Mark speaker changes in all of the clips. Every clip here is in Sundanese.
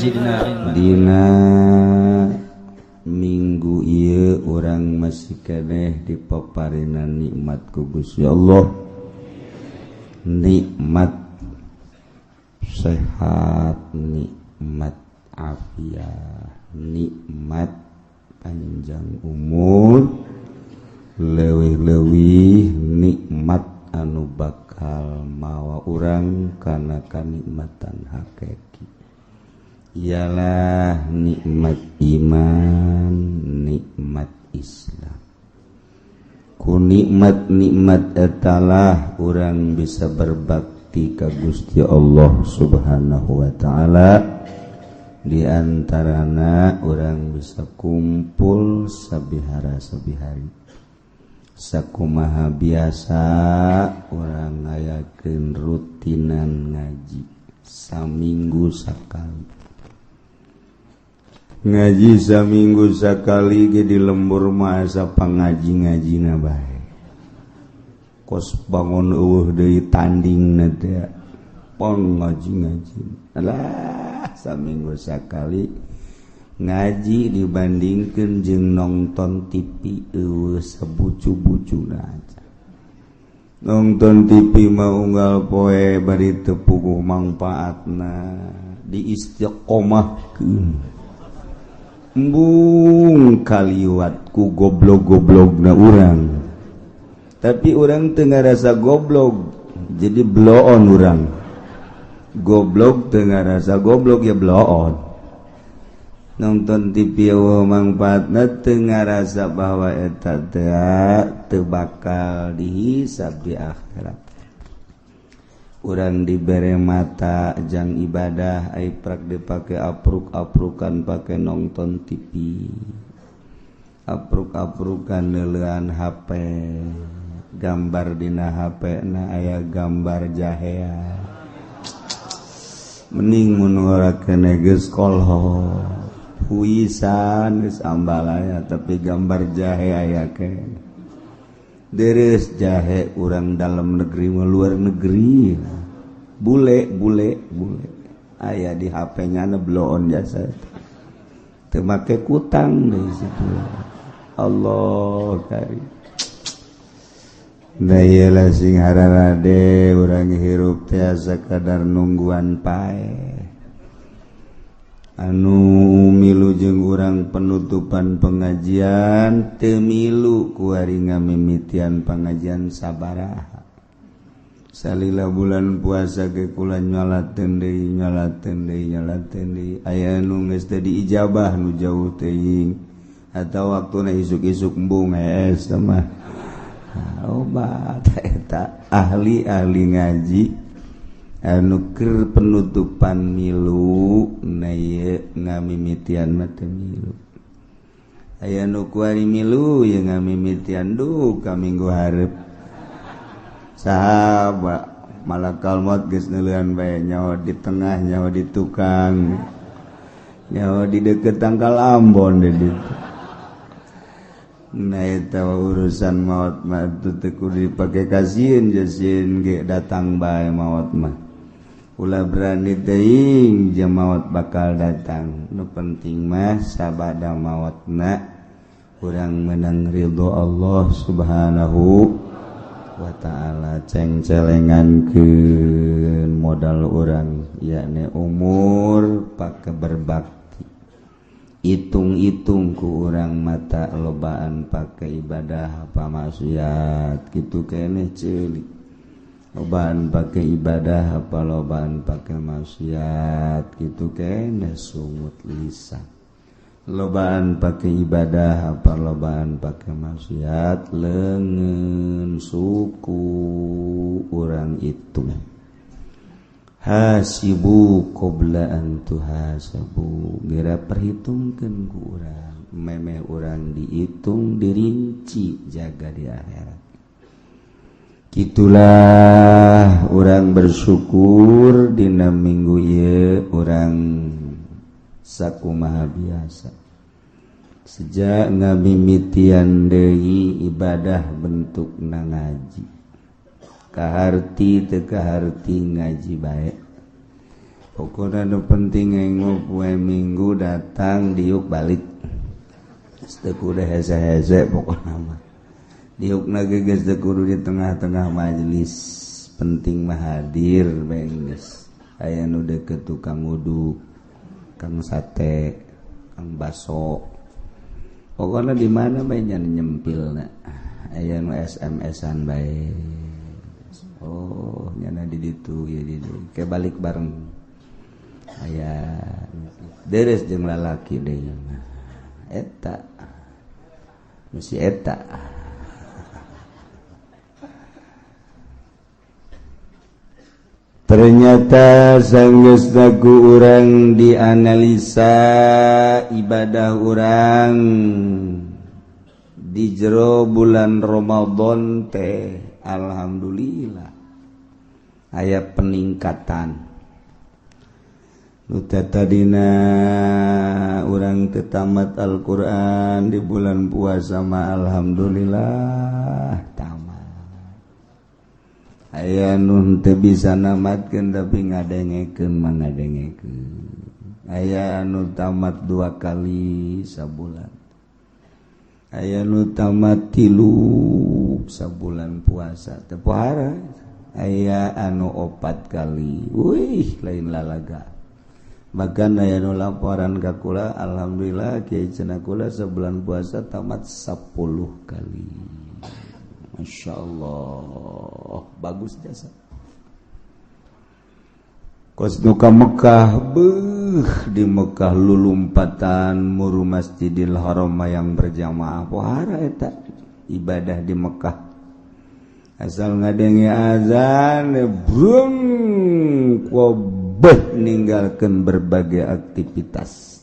Speaker 1: Dina minggu ieu urang masih keneh dipaparingan nikmat ku Gusti Allah, nikmat sehat, nikmat afiat, nikmat panjang umur, leuwih-leuwih nikmat anu bakal mawa urang kana kanikmatan hakiki. Ialah nikmat iman, nikmat Islam. Ku nikmat-nikmat etalah urang bisa berbakti ka Gusti Allah Subhanahu wa taala. Di antarana urang bisa kumpul sabihara-sabihari. Sakumaha biasa urang ngayakeun rutinan ngaji saminggu sakali. Ngaji saminggu sakali ge di lembur mah asa pangaji-ngajina bae. Kos bangun eueuh deui tandingna teh pangaji-ngaji. Alah saminggu sakali ngaji dibandingkeun jeung nongton TV eueuh sabucu-bucuna aja. Nongton TV mah unggal poe bari teu puguh mangpaatna, diistiqomahkeun. Embung kaliwat ku goblok-goblokna urang. Tapi urang teu ngarasa goblok, jadi bloon urang. Goblok teu ngarasa goblok ya bloon. Nonton TV eueuh mangpaatna teu ngarasa bahwa eta teu bakal dihisab di akhirat. Urang dibere mata jang ibadah ai prak dipake apruk-aprukan pake nonton TV, apruk-aprukan neuleuan HP, gambar dina HP na aya gambar jahea. Mending mun ngarakeun geus kolho puisan geus ambalaya tapi gambar jahe aya ke. Deres jahe urang dalam negeri mah luar negeri. Bule aya di HP-nya na bloon jasa. Teu make kutang deui situ. Allah karim. Da ieu lah sing hararade urang hirup teh sakadar nungguan pae. Anu milu jeung urang penutupan pengajian teu milu ku ari ngamimitian pengajian sabaraha. Salila bulan puasa ge kula nyolateun deui aya anu geus teu diijabah nu jauh teuing atawa waktuna isuk-isuk embung hees mah. Obat eta ahli-ahli ngaji anu keur penutupan milu na ieu ngamimitian mah teu milu. Aya nu kuari milu ye ngamimitian duh ka minggu hareup. Saha malakal maut geus neuleuan bae nyawa di tengah, nyawa di tukang, nyawa di deukeut tangkal Ambon deui ditu. Nah eta urusan maut mah teu kudu dipake kasieun jasieun ge datang bae maut mah. Ulah berani teuing jeung maut bakal datang. Nu penting mah sabada mautna urang meunang ridho Allah Subhanahu wa ta'ala. Cengcelengankeun modal urang yakni umur pake berbakti. Itung-itung ku urang mata lobaan pake ibadah apa maksiat kitu keneh ceulik. Lobaan pake ibadah apa lobaan pake maksiat kitu keneh sungut lisan. Lobaan pake ibadah apa lobaan pake maksiat leungeun suku urang itu. Hasibu qabla an tuhasabu, geura perhitungkeun ku urang memeh urang dihitung dirinci jaga di akhirat. Kitulah urang bersyukur dina minggu ieu urang sakumaha biasa. Sejak ngamimitian deui ibadah bentukna ngaji. Kaharti teu kaharti ngaji bae. pokoknya nu penting enggo poe Minggu datang diuk balik teu kudu hese-hese pokokna mah diukna ge geus teu kudu di tengah-tengah majelis penting mah hadir bae geus aya nu deukeut tukang uduk kang sate kang baso pokoknya di mana bae nya nyempilna aya nu SMS-an bae oh nyana di ditu ya di ke balik bareng aya deres jeung lalaki deui mah eta mesti eta ternyata sanggeusna ku urang dianalisa ibadah urang di jero bulan Ramadan teh alhamdulillah aya peningkatan nu tadina urang teu tamat Al-Qur'an di bulan puasa mah alhamdulillah tamat aya nu teu bisa namatkeun tapi ngadengekeun mah ngadengekeun aya anu tamat 2 kali sabulan aya nu tamat 3 sabulan puasa teu pohara aya anu 4 kali wih lain lalaga bahkan aya nu laporan ka kula alhamdulillah kiai cenah kula sebulan puasa tamat 10 kali masyaallah bagus jasa kos nu ka Mekah di Mekah lulumpatan muru Masjidil Haram yang berjamaah pohara eta ibadah di Mekah asal ngadenge azan brung kobeh ninggalkeun berbagai aktivitas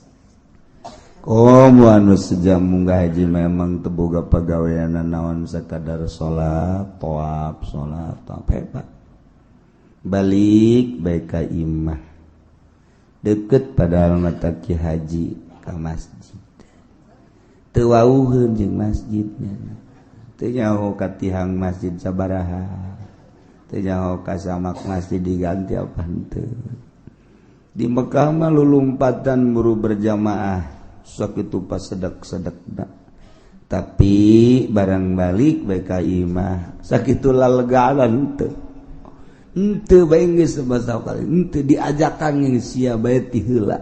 Speaker 1: komo anu sejam munggah haji memang teu boga pagaweana naon sakadar salat hebat balik baik ka imah deket padahal mata ki haji ka masjid teu wauheun jeung masjidnya teu nyaho ka tihang masjid sabaraha teu nyaho ka samak masjid diganti apa henteu di Mekah mah lulumpatan muru berjamaah sok itu pas sedek-sedekna tapi barang balik bae ka imah sakitu lalegaan teu bae geus sabasa kali henteu diajakan geus sia bae ti heula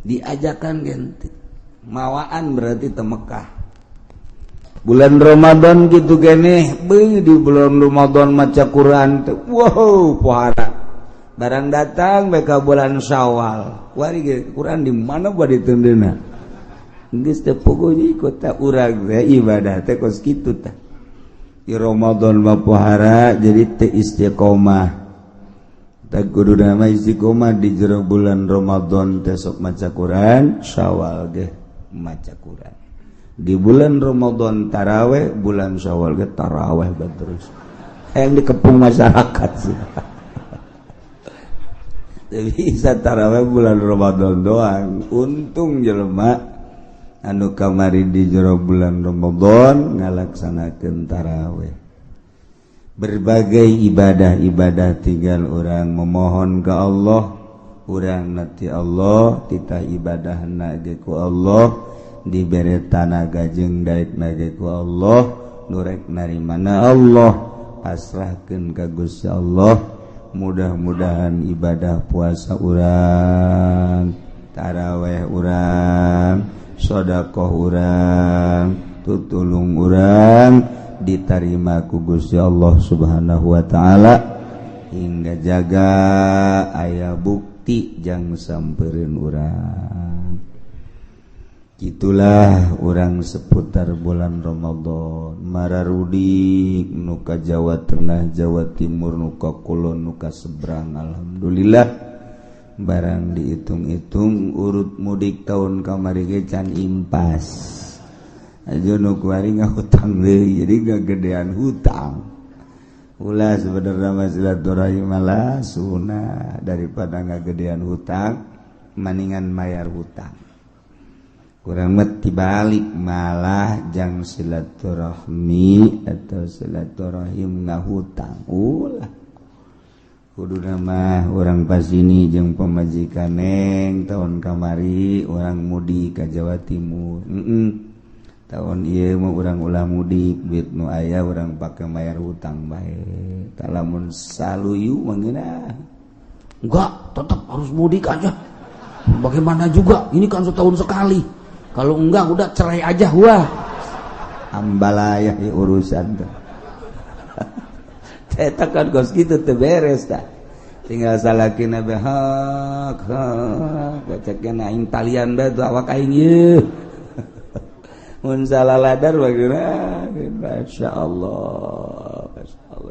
Speaker 1: diajakan ge henteu mawaan berarti teu Mekah bulan Ramadan gitu keneh di bulan Ramadan maca Quran teh wow pohara barang datang mereka bulan Syawal wari ge Quran di mana bade teundeuna geus teu pogonya ikut ta urang teh ibadah teh kos kitu tah di Ramadan mah pohara jadi teu istiqomah teh kudu nama istiqomah di jero bulan Ramadan teh sok maca Quran Syawal ge maca Quran di bulan Ramadan taraweh bulan Syawal ge taraweh terus yang dikepung masyarakat sih bisa taraweh bulan Ramadan doang untung jelema anu kamari di jero bulan Ramadan ngalaksanakeun taraweh berbagai ibadah-ibadah tinggal orang memohon ke Allah urang nati Allah titah ibadahna ge ku Allah dibere tanaga jeung daekna ge ku Allah nurek narimana Allah pasrahkeun ka Gusti Allah mudah-mudahan ibadah puasa urang taraweh urang sedekah urang tutulung urang diterima ku Gusti Allah Subhanahu wa taala hingga jaga aya bukti jang sampeureun urang gitulah urang seputar bulan Ramadan mararudik nu ka Jawa Tengah Jawa Timur nu ka kulon nu ka seberang alhamdulillah barang dihitung-hitung urut mudik tahun kamari ge can impas aja nu kuari ngahutang deui jadi gagedean hutang ulah sebenarnya mah silaturahim malah sunah daripada ngagedean hutang maningan mayar hutang kurang mati balik malah jang silaturahmi atau silaturahim ngahutang ulah kudu nama orang pas ini jeung pemajikan neng tahun kamari orang mudik ke Jawa Timur tahun ieu mah urang ulah mudik duit nu aya urang pake bayar hutang bae tah lamun saluyu mangeuna enggak tetap harus mudik aja bagaimana juga ini kan setahun sekali kalau enggak udah cerai aja wah ambalayah ya urusan tuh eta kan kos kitu teu beres tah tinggal salakina be hak kacekna aing talian bae tuh awak aing ieu mun salah ladar bagina masyaallah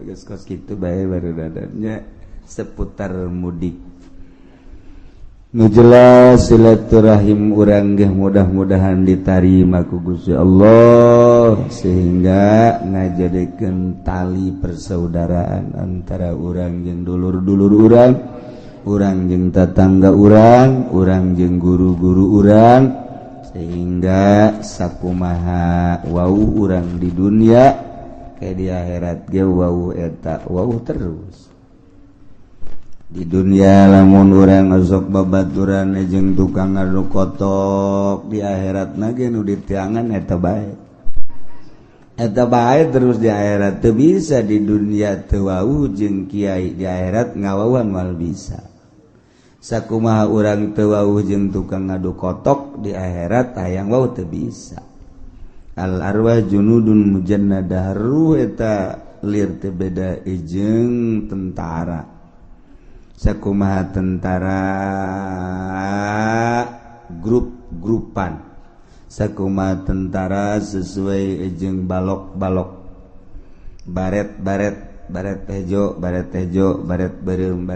Speaker 1: geus kos kitu bae barudadannya seputar mudik nu jelas silaturahim urang ge mudah-mudahan ditarima ku Gusti Allah sehingga ngajadikeun tali persaudaraan antara urang jeung dulur-dulur urang jeung tetangga urang jeung guru-guru urang sehingga sakumaha wau urang di dunia kayak di akhirat ge wau eta wau terus di dunia lamun urang sok babaturan jeung tukang ngadu kotok di akhiratna ge nu ditiangan eta bae terus di akhirat teu bisa di dunia teu wau jeung kiai di akhirat ngawauan mal bisa sakumaha urang teu wau jeung tukang ngadu kotok di akhirat hayang wau teu bisa al arwah junudun mujannadah ruh eta lir teu beda jeung tentara sakumaha tentara grup-grupan sakumaha tentara sesuai jeung balok-balok baret hejo baret beureum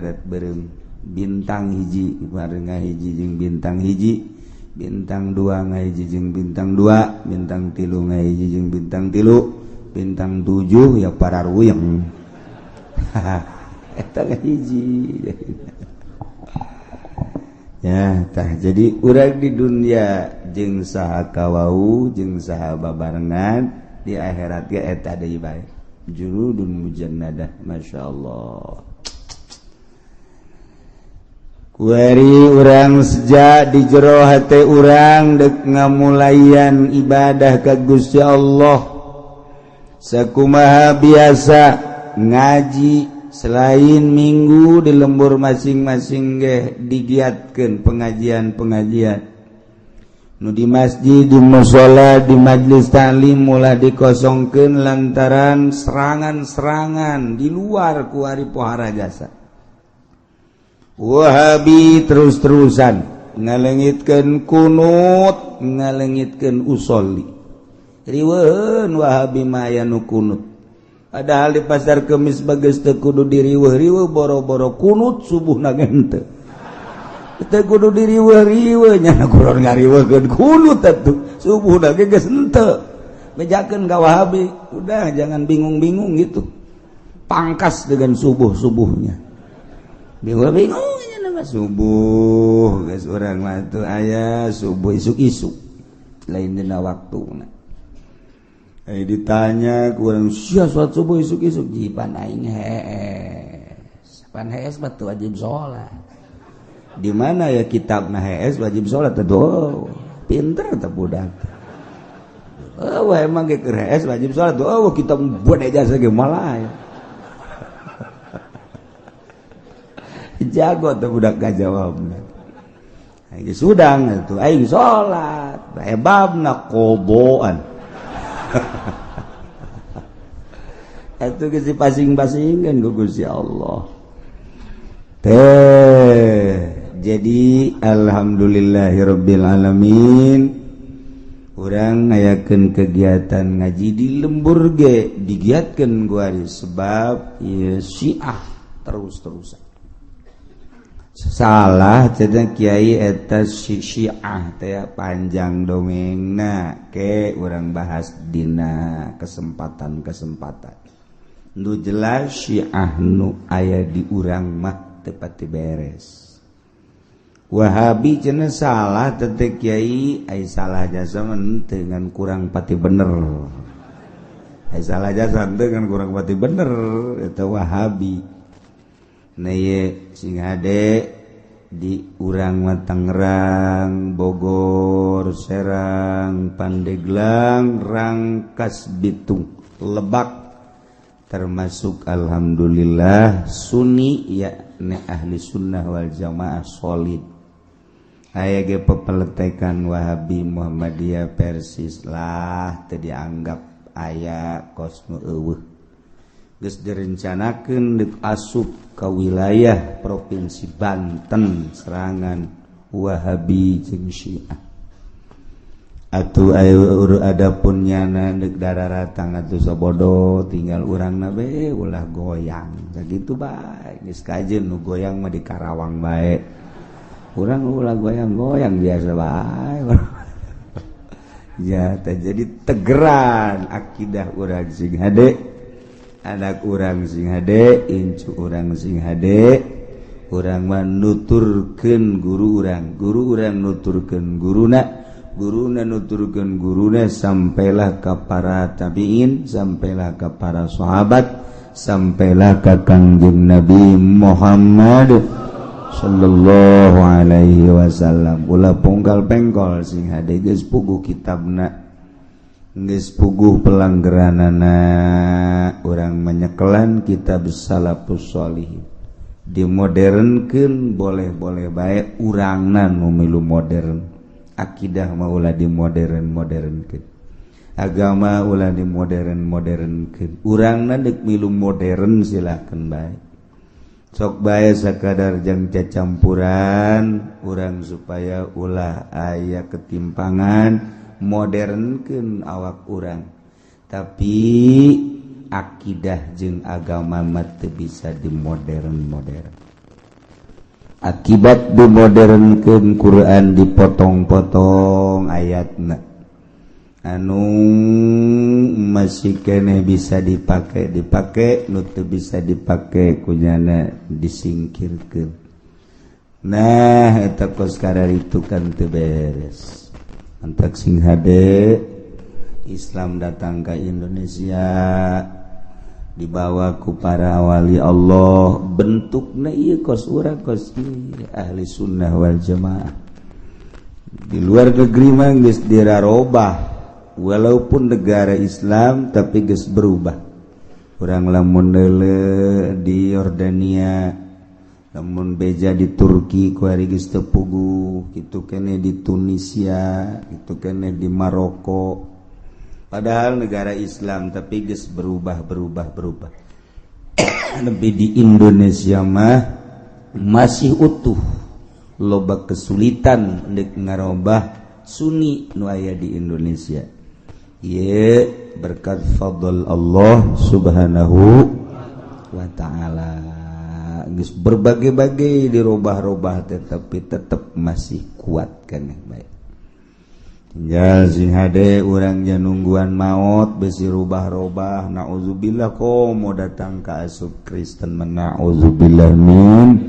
Speaker 1: bintang hiji barenga hiji jeung bintang hiji bintang dua ngahiji jeung bintang dua bintang tilu ngahiji jeung bintang tilu bintang 7 ya para ruyeng eta hiji ya tah jadi urang di dunia jeung saha kawau jeung saha babarengan di akhirat ge eta deui bae junudun mujannadah masyaallah kuari urang seja di jero hate urang dek ngamulayan ibadah ka Gusti Allah sakumaha biasa ngaji selain minggu di lembur masing-masing ge digiatkeun pengajian-pengajian nu di masjid di mushola di majelis taklim mulai dikosongkeun lantaran serangan-serangan di luar ku ari pohara jasa Wahabi terus-terusan ngalengitkeun kunut ngalengitkeun usolli riweuheun Wahabi mah aya nu kunut padahal di pasar Kemis bageus teu kudu diriweuh-riweuh boro-boro kunut subuhna ge henteu. Teu kudu diriweuh-riweuh nya kudu ngariweuhkeun kunut atuh subuhna ge geus henteu. Bejakeun ka Wahabi, udah jangan bingung-bingung gitu. Pangkas dengan subuh-subuhnya. Bingung-bingung nya nama subuh geus urang mah teu aya subuh isuk-isuk. Lain dina waktuna. Ditanya kurang sia sholat subuh isuk-isuk jipan aing hees pan hees batu wajib sholat di mana ya kitabna hees wajib sholat tuh pinter teh budak emang ge keur hees wajib sholat tuh kitab buat ijazah ge malah ya jago tuh budak ngajawabna aing sudang atuh aing sholat hebabna koboan itu kesi pasing-pasingkan Gusti Allah jadi alhamdulillahirabbil alamin urang ngayakeun kegiatan ngaji di lembur ge digiatkeun ku ari sebab ieu Syiah terus-terusan salah cenah kiai eta Syiah teh panjang dongengna ke urang bahas dina kesempatan-kesempatan nu jelas Syiah nu aya di urang mah teu pati beres Wahabi cenah salah teh kiai ai salah jasa dengan kurang pati bener ai salah jasa dengan kurang pati bener eta Wahabi sing hade di urang Tangerang, Bogor, Serang, Pandeglang, Rangkas Bitung, Lebak, termasuk alhamdulillah Sunni yakni ahli sunnah wal jamaah solid. Aya ge pepeletekan Wahabi Muhammadiyah Persis lah teu dianggap aya kosnu eueuh. Geus direncanakeun deuk asup ka wilayah provinsi Banten serangan Wahabi jeung Syiah. Atuh adapun nyana deuk dararatang atuh sabodo tinggal urangna bae ulah goyang. Sakitu bae geus kajeun nu goyang mah di Karawang bae. Urang ulah goyang-goyang biasa bae. Ya jadi tegeran akidah urang sing hade. Anak urang sing hade, incu urang sing hade, urang mah nuturkeun guru urang nuturkeun guruna nuturkeun guruna sampailah ka para tabiin, sampailah ka para sahabat, sampailah ka Kangjeng Nabi Muhammad sallallahu alaihi wasallam. Ulah punggal pengkol sing hade geus puguh kitabna, geus puguh pelanggeranana, urang menyekelan kitab salafus sholihin. Dimodernkeun boleh-boleh bae urangna nu milu modern. Akidah mah ulah dimodernkeun. Agama ulah dimodernkeun. Urangna deuk milu modern silakeun bae. Sok bae sakadar jang cacampuran urang supaya ulah aya ketimpangan. Modernkeun awak urang, tapi akidah jeung agama mah teu bisa dimodern. Akibat dimodernkeun Quran dipotong-potong ayatna anu masih keneh bisa dipake nu teu bisa dipake kunyana disingkirkeun. Nah eta kos kararitu kan teu beres. Antak sing hade Islam datang ke Indonesia dibawa ku para wali Allah, bentukna ieu kos urang kos ahli sunnah wal jamaah. Di luar negeri mah geus dirarobah, walaupun negara Islam tapi geus berubah. Urang lamun deuleu di Yordania, namun beja di Turki ku hari geus teu puguh, kitu keneh di Tunisia, kitu keneh di Maroko. Padahal negara Islam tapi geus berubah. Lebih di Indonesia mah masih utuh. Loba kesulitan deuk ngarobah Sunni nu aya di Indonesia. Ieu berkat fadl Allah Subhanahu wa taala. Berbagai-bagai dirubah-rubah tetapi tetap masih kuat kan baik. Tinggal sing hade urang nungguan maut besi rubah-rubah, naudzubillah komo datang ka asup Kristen, naudzubillah min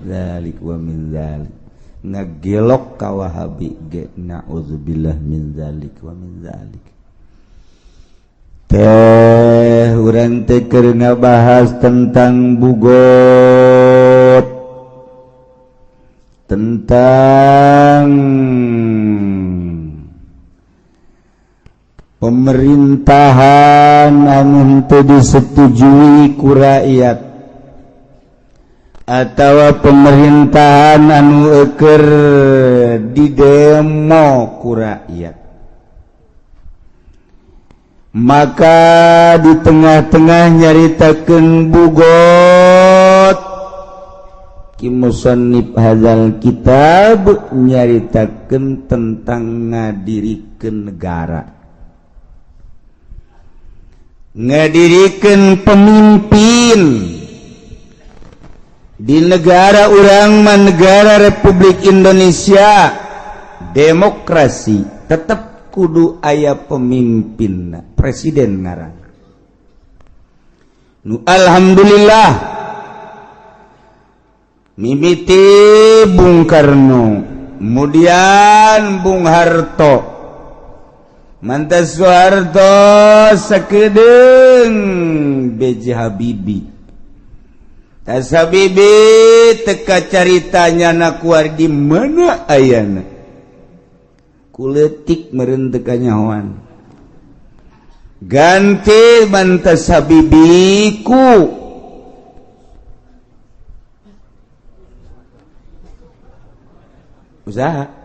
Speaker 1: zalik wa min zalik. Ngagelok ka Wahabi ge, naudzubillah min zalik wa min zalik. Urang teh keur ngabahas tentang bugot, tentang pemerintahan anu teu disetujui ku rakyat atawa pemerintahan anu keur didemo ku rakyat. Maka di tengah-tengah nyaritakeun bugot ki musannif hadzal kitab nyaritakeun tentang ngadirikeun negara, ngadirikeun pemimpin di negara urang mah negara Republik Indonesia demokrasi, tetap kudu aya pemimpin, presiden ngaran. Nu alhamdulillah mimiti Bung Karno, kemudian Bung Harto, mantas Soeharto, sakedeung B.J. Habibie, tasabibi teka caritanya na kuar di mana ayana kuletik meureun teu kanyahoan ganti man tasabibi ku usaha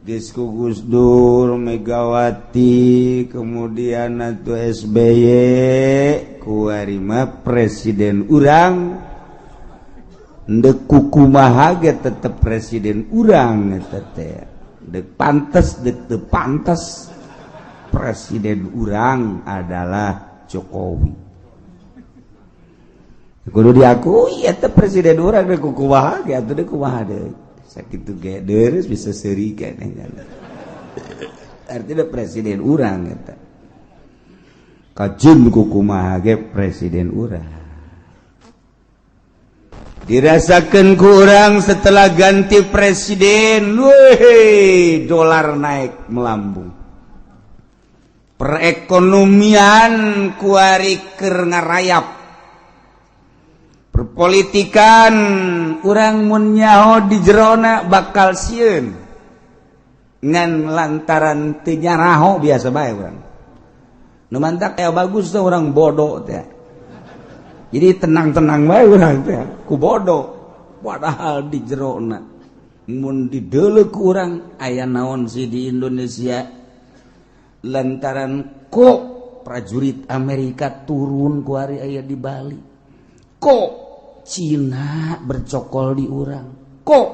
Speaker 1: Disku Gus Dur, Megawati, kemudian atuh SBY, kuarima presiden urang, ndek kukumaha ge tetep presiden urang eta teh. Dek pantes, dek teu pantes, presiden urang adalah Jokowi. Kudu diakui eta presiden urang dek kukumaha ge atuh dek kumaha deui. Sakitu ge deres bisa seuri keneh. Artinya presiden urang eta. Kajeun kukumaha ge presiden urang. Dirasakeun ku urang setelah ganti presiden, weh, dolar naik melambung. Perekonomian kuari keur ngarayap. Perpolitikan urang mun nyaho di jerona bakal sieun ngan lantaran teu nyaraho biasa bae urang. Nu mantak aya bagus teh urang bodoh teh. Jadi tenang-tenang bae urang teh ku bodoh padahal di jerona mun dideuleuh ku urang aya naon sih di Indonesia lantaran kok prajurit Amerika turun ku hari aya di Bali. Kok Cina bercokol di urang. Kok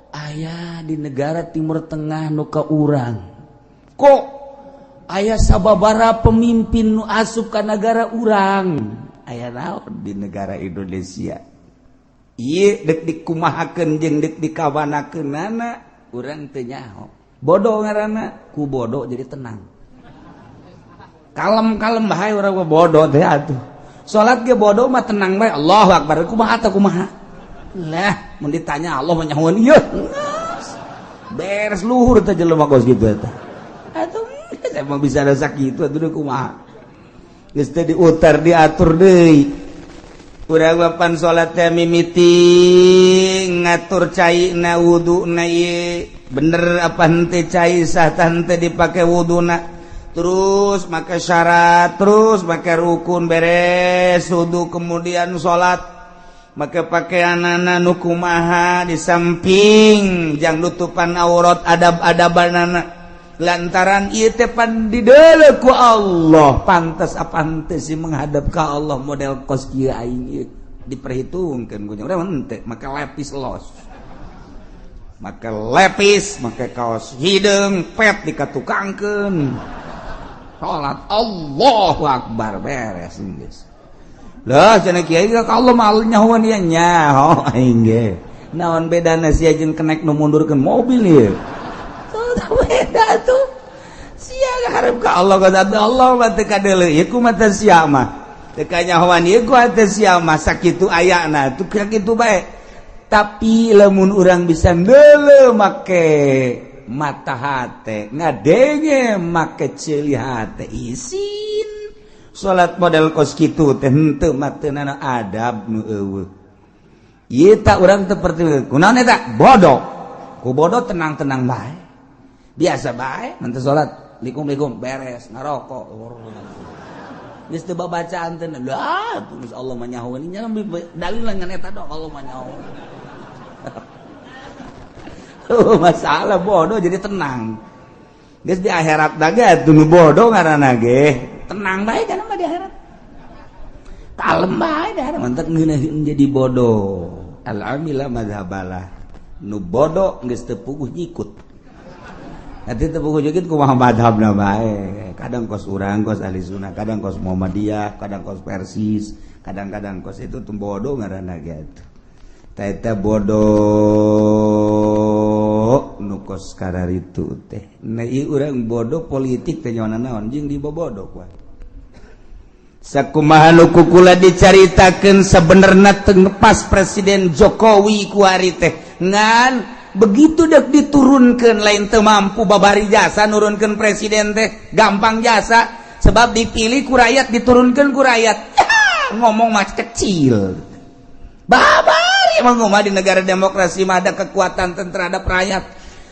Speaker 1: aya di negara Timur Tengah nu ka urang. Kok aya sababara pemimpin nu asup ka negara urang. Aya naon di negara Indonesia. Ieu dek dikumahakeun jeung dek dikawanakeunana urang teu nyaho. Bodoh ngaranna, ku bodoh jadi tenang. Kalem-kalem bae urang bodoh teh atuh. Salat ge bodoh mah tenang bae. Allahu Akbar. Kumaha teh kumaha? Lah, mun ditanya Allah mah nyahoan ieu. Beres luhur teh jelema kos kitu eta. Atuh emang bisa ada sakitu atuh kumaha. Geus teh diutar diatur deui. Urang papan salat teh mimiti ngatur caina wuduna ieu bener apa henteu cai sah teh dipake wuduna. Terus make syarat, terus make rukun beres wudu kemudian salat make pakaianana nu kumaha di samping jang nutupan aurat adab-adabanana lantaran ieu teh pan dideuleuh ku Allah pantes apa henteu sih menghadap ka Allah model kos kieu aing ieu diperhitungkeun ku urang henteu make lepis los make lepis make kaos hideung pet dikatukangkeun salat Allahu Akbar beres geus. Lah cenah kiai ka Allah mah nyahoan ieu nyaho aing ge. Naon bedana sia jeung kenek nu mundurkeun mobil ieu? Tuh beda tuh. Sia hareup ka Allah ka Allah mah teu kadeuleu ieu kumaha teh sia mah. Teu kanyahoan ieu ku teh sia mah sakitu ayana tuh kitu bae. Tapi lamun urang bisa ndeuleuh make mata hate ngadenge make ceuli hate isin salat model kos kitu teh henteu mateunana adab nu eueuh ieu tak urang teu perti kunaon eta bodoh ku bodoh tenang-tenang bae biasa bae mun teu salat likum-likum beres ngarokok geus teu babacaan teh lah geus Allah mah nyahoan nya dalil ngan eta dong Allah mah nyahoan masalah bodoh jadi tenang. Geus di akhirat daga atuh nu bodoh ngaranna ge. Tenang bae kana mah di akhirat. Kalem bae dah mantep ngeunaheun jadi bodoh. Al-amila madzhabalah. Nu bodoh geus teu puguh nyikut. Atuh teu puguh nyikut kumaha madhabna bae. Kadang kos urang kos ahli sunnah, kadang kos Muhammadiyah, kadang kos Persis, kadang-kadang kos itu tuh bodoh ngaranna ge atuh. Eta bodoh nu kos kararitu teh. Nah ieu urang bodoh politik teh nyawana naon jeung dibobodoh kuat. Sakumaha nu kukula dicaritakeun sabenerna teu pas Presiden Jokowi ku ari teh. Ngan begitu dek diturunkeun lain teu mampu babari jasa nurunkeun presiden teh gampang jasa sebab dipilih ku rakyat, diturunkan ku rakyat. Ya, ngomong mas kecil. Babari emang ngomong di negara demokrasi mah ada kekuatan terhadap rakyat.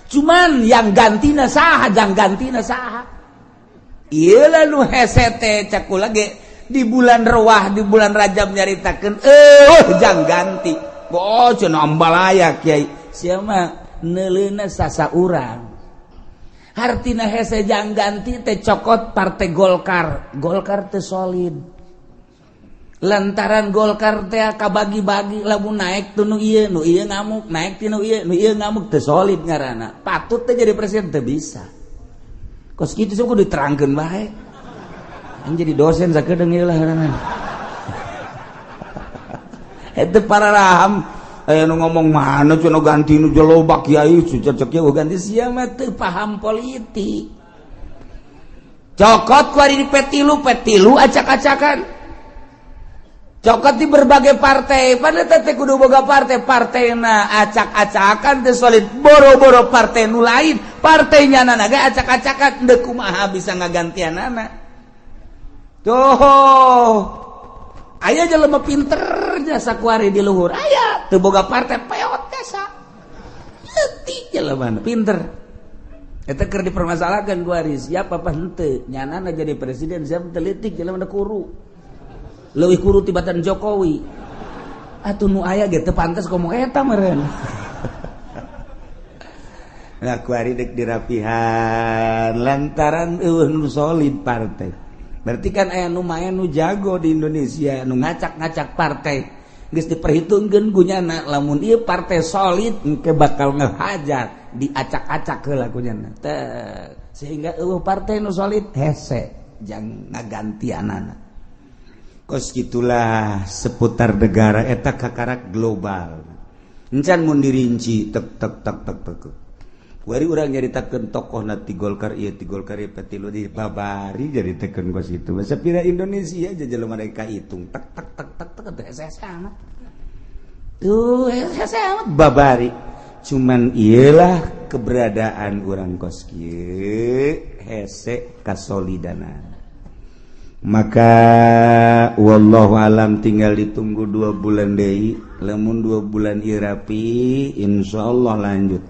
Speaker 1: Cuman yang gantina saha, jang gantina saha. Ieu lalu hese teh cakula ge di bulan Rewah, di bulan Rajab nyaritakeun jang ganti. Oh cenah ambalaya kiai. Sia mah neuleuna sasa urang. Hartina hese jang ganti teh cokot partai Golkar. Golkar teh solid. Lantaran Golkar teh kabagi-bagi lamun naik tuh nu ieu ngamuk, naik ti nu ieu ngamuk teu solid ngaranna. Patut teh jadi presiden teu bisa. Kos kitu sok kudu diterangkeun bae. Jadi dosen sakedeung ieu lah ngaranna. Eta para raham aya nu ngomong mana cenah ganti nu jelobak kiai cecek ieu ganti sia mah teu paham politik. Cokot ku ari di petilu acak-acakan. Cokot di berbagai partai, padahal teh kudu boga partai acak-acakan teh solid, boro-boro partai nu lain, partainya naga acak-acakan, teu kumaha bisa ngagantianana. Tuh, aya jelema pinter jasa kuari di luhur, aya teu boga partai peot jasa. Leutik jelema pinter. Eta keur dipermasalahkeun kuari, siap apa henteu? Nyanana jadi presiden siap teu leutik jelema kuru. Leuwih kuru tibatan Jokowi. Atuh nu aya ge teu pantes ngomong eta meureun. Nah kuari dek dirapihan lantaran nu solid partai. Berarti kan aya nu main nu jago di Indonesia nu ngacak-ngacak partai. Geus diperhitungkeun gunyana lamun ieu partai solid engke bakal ngehajar diacak-acak heula gunyana. Sehingga partai nu solid hese jang ngagantianana. Kos gitulah seputar negara eta kakarak global. Encan mun dirinci tek. Kuari urang nyaritakeun tokohna ti Golkar ieu petilu di babari nyaritakeun kos kitu. Masa pira Indonesia aja jelema mereka hitung tek hese amat. Tuh hese amat babari. Cuman iyalah keberadaan urang kos kieu hese kasolidanan. Maka wallahu alam tinggal ditunggu 2 bulan deui, lamun 2 bulan ieu rapi insyaallah lanjut.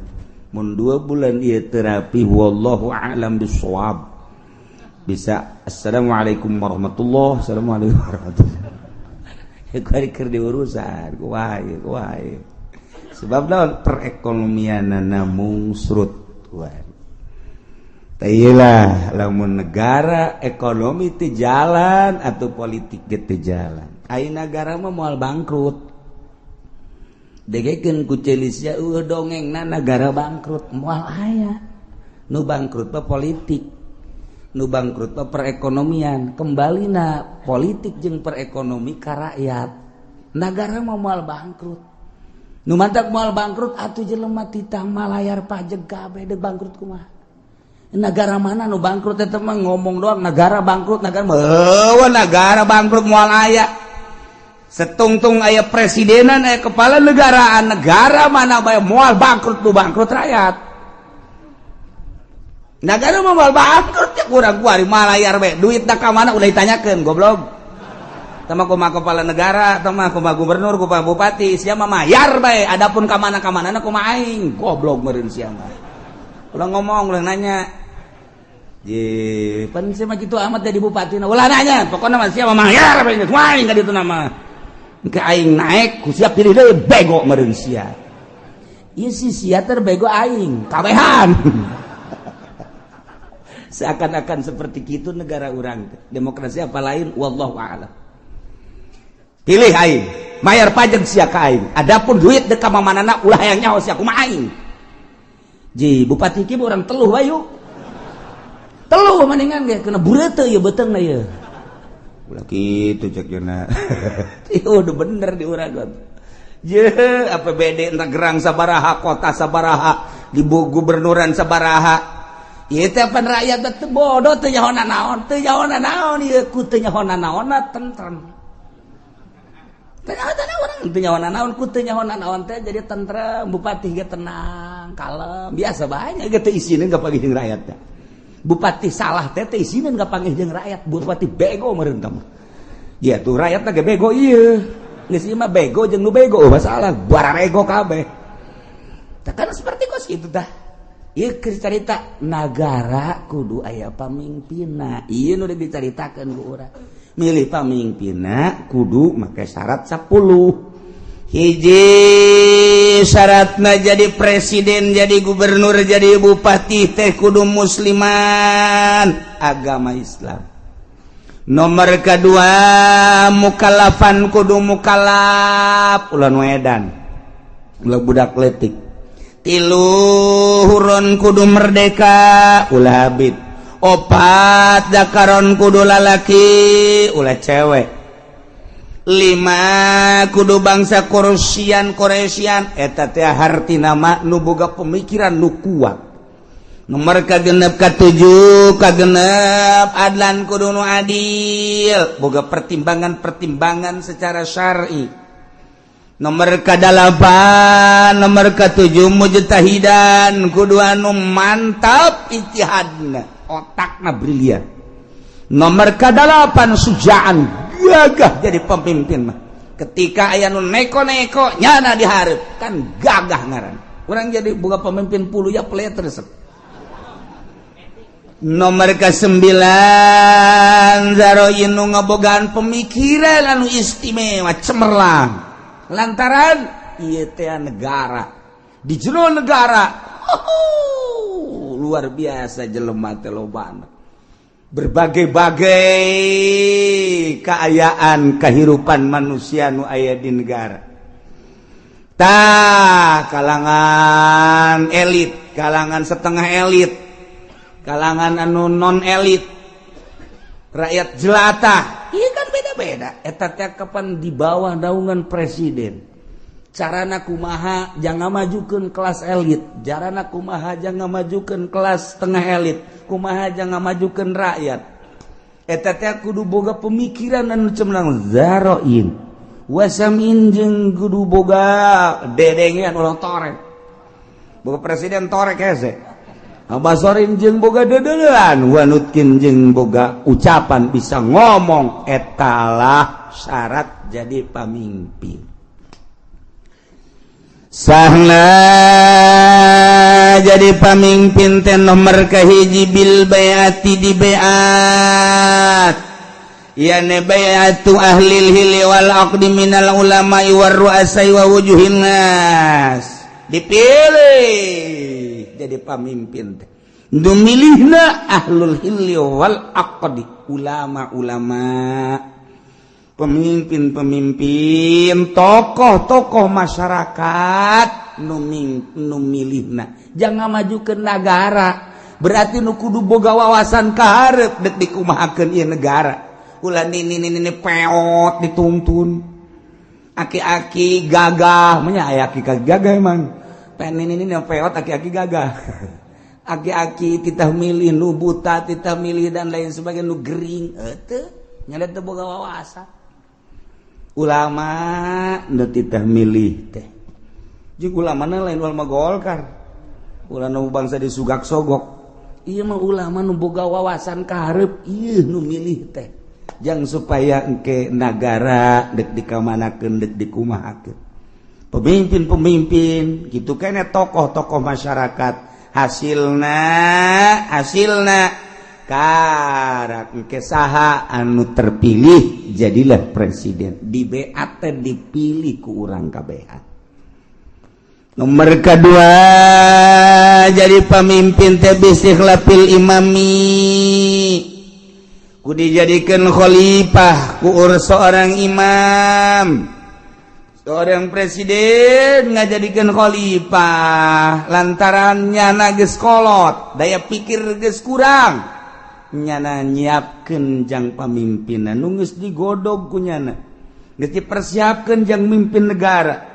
Speaker 1: Mun 2 bulan ieu teu rapi wallahu alam bissawab. Bisa assalamualaikum warahmatullahi assalamualaikum warahmatullahi. Kuari keur diurusan kuwae. Sebab naon perekonomianna mungsrut kuari. Tailah lamun negara ekonomi teu jalan atau politik ge teu jalan. Ai negara mah moal bangkrut. Degekeun ku Celisya dongengna negara bangkrut moal aya. Nu bangkrut mah politik. Nu bangkrut mah perekonomian. Kambalina politik jeung perekonomi ka rakyat. Negara mah moal bangkrut. Nu mantap moal bangkrut atuh jelema titang malayar pajeg kabeh deuk bangkrut kumaha. Negara mana nu bangkrut eta mah ngomong doang negara bangkrut negara bangkrut moal aya setungtung aya presidenan aya kepala negaraan negara mana bae moal bangkrut nu bangkrut rakyat negara mah moal bangkrut ya kurang kuari malayar bae duit ka mana udah ditanyakeun goblok tama kumaha kepala negara tama kumaha gubernur kumaha bupati sia mah mayar bae adapun ka mana-mana kumaha aing goblok meureun sia mah ulah ngomong ulah nanya pan sia mah kitu amat jadi bupati ulah nanya pokona mah sia mah mayar bae kumaha ka ditu nama engke aing naik ku siap pilih deui bego meureun sia ieu si sia teh bego aing kabehan seakan-akan seperti kitu negara urang demokrasi apa lain wallahu a'lam pilih aing mayar pajak sia ka aing adapun duit deuk ka mamanana ulah hayang nyaho sia kumaha aing ji bupati kieu urang teluh bayu teluh maningan ge kena bureuteu ieu beteungna ieu ulah kitu cek yeuna ieu udah bener di urang je APBD entah gerang sabaraha kota sabaraha di gubernuran sabaraha ieu teh pan rakyat teh bodoh teu nyaona naon ieu ku teu nyaona naonna tentrem teu nyaona naon teh jadi tentrem bupati ge tenang kalem biasa bae ge teu isine gak pagi jeung rakyat teh Bupati salah teh isinan nggak panggil jeung rakyat. Bupati bego meureun tah. Ya tuh rakyat ge bego ieu. Geus ieu mah bego jeung nu bego masalah bararego kabeh. Tah kan seperti kos kitu tah. Ieu keur carita nagara kudu aya pamimpinna. Ieu nu dicaritakeun ku urang. Milih pamimpinna kudu make syarat 10. Hiji syaratna jadi presiden, jadi gubernur, jadi bupati teh kudu musliman, agama Islam. Nomor kedua mukallafan kudu mukallaf, ulah wedan, ulah budak letik. Tilu huron kudu merdeka, ulah abid. Opat zakaron kudu lalaki, ulah cewek. 5 kudu bangsa Koresian eta teh hartina mah nu boga pemikiran nu kuat. Nomor kagenep ka-7 kagenep adlan kudu nu adil, boga pertimbangan secara syar'i. Nomor ka-8 nomor ka-7 mujtahidan kudu anu mantap ijtihadna, otakna brilian. Nomor ka-8 sujaan, gagah jadi pemimpin mah. Ketika aya nu neko-neko nyana dihareup kan gagah ngaran. Urang jadi boga pemimpin 10 ya pelet resep. Nomor ka-9 zaroin nu ngabogaan pemikiran anu istimewa cemerlang. Lantaran ieu teh negara. Di jero negara luar biasa jelema teh lobana. Berbagai-bagai keayaan kehidupan manusia nu aya di negara. Tah kalangan elit, kalangan setengah elit, kalangan anu non elit, rakyat jelata, ieu kan beda-beda. Eta teh kapan di bawah naungan presiden. Carana kumaha jangan majukeun kelas elit, carana kumaha jangan majukeun kelas setengah elit, kumaha jangan majukeun rakyat. Eta teh kudu boga pemikiran anu cemerlang zaroin. Wasamin jeung kudu boga dedengean ulah torek. Boga presiden torek hese. Abasorin jeung boga dedeulan, wanutkin jeung boga ucapan bisa ngomong, etalah syarat jadi pamimpin. Sahna jadi pamimpin teh nomor kahiji bil baiati di baiat. Yani baiatu ahlil hili wal aqdi minal ulama'i war ru'asai wa wujuhin nas. Dipilih jadi pamimpin teh. Dumilihna ahlul hili wal aqdi, ulama-ulama, pemimpin-pemimpin, tokoh-tokoh masyarakat nu milihna. Jangan maju ke negara. Berarti nu kudu boga wawasan kaharep dek dikumahakeun ieu negara. Ulah nini peot dituntun. Aki-aki gagah, nya aya aki gagah emang. Pen nini peot aki-aki gagah. Aki-aki titah milih nu buta, titah milih dan lain sebagainya nu gering. Teu nya teu boga wawasan. Ulama nu titah milih teh. Jeung ulamana lain ulama Golkar. Ulama bangsa disugak sogok. Ieu mah ulama nu boga wawasan kaharep, ieu nu milih teh. Jang supaya engke nagara dek dikamanakeun, dek dikumahakeun. Pemimpin-pemimpin kitu kene tokoh-tokoh masyarakat hasilna karak engke saha anu terpilih jadilah presiden. Di beat dipilih ku urang kabehan. Nomor kedua jadi pemimpin teh bistikhlafil imami. Kudu dijadikeun khalifah ku seorang imam. Seorang presiden ngajadikeun khalifah lantaran nyana geus kolot, daya pikir geus kurang. Nyana nyiapkeun jang pamimpinna nu geus digodog ku nyana. Geus dipersiapkeun jang mimpin negara.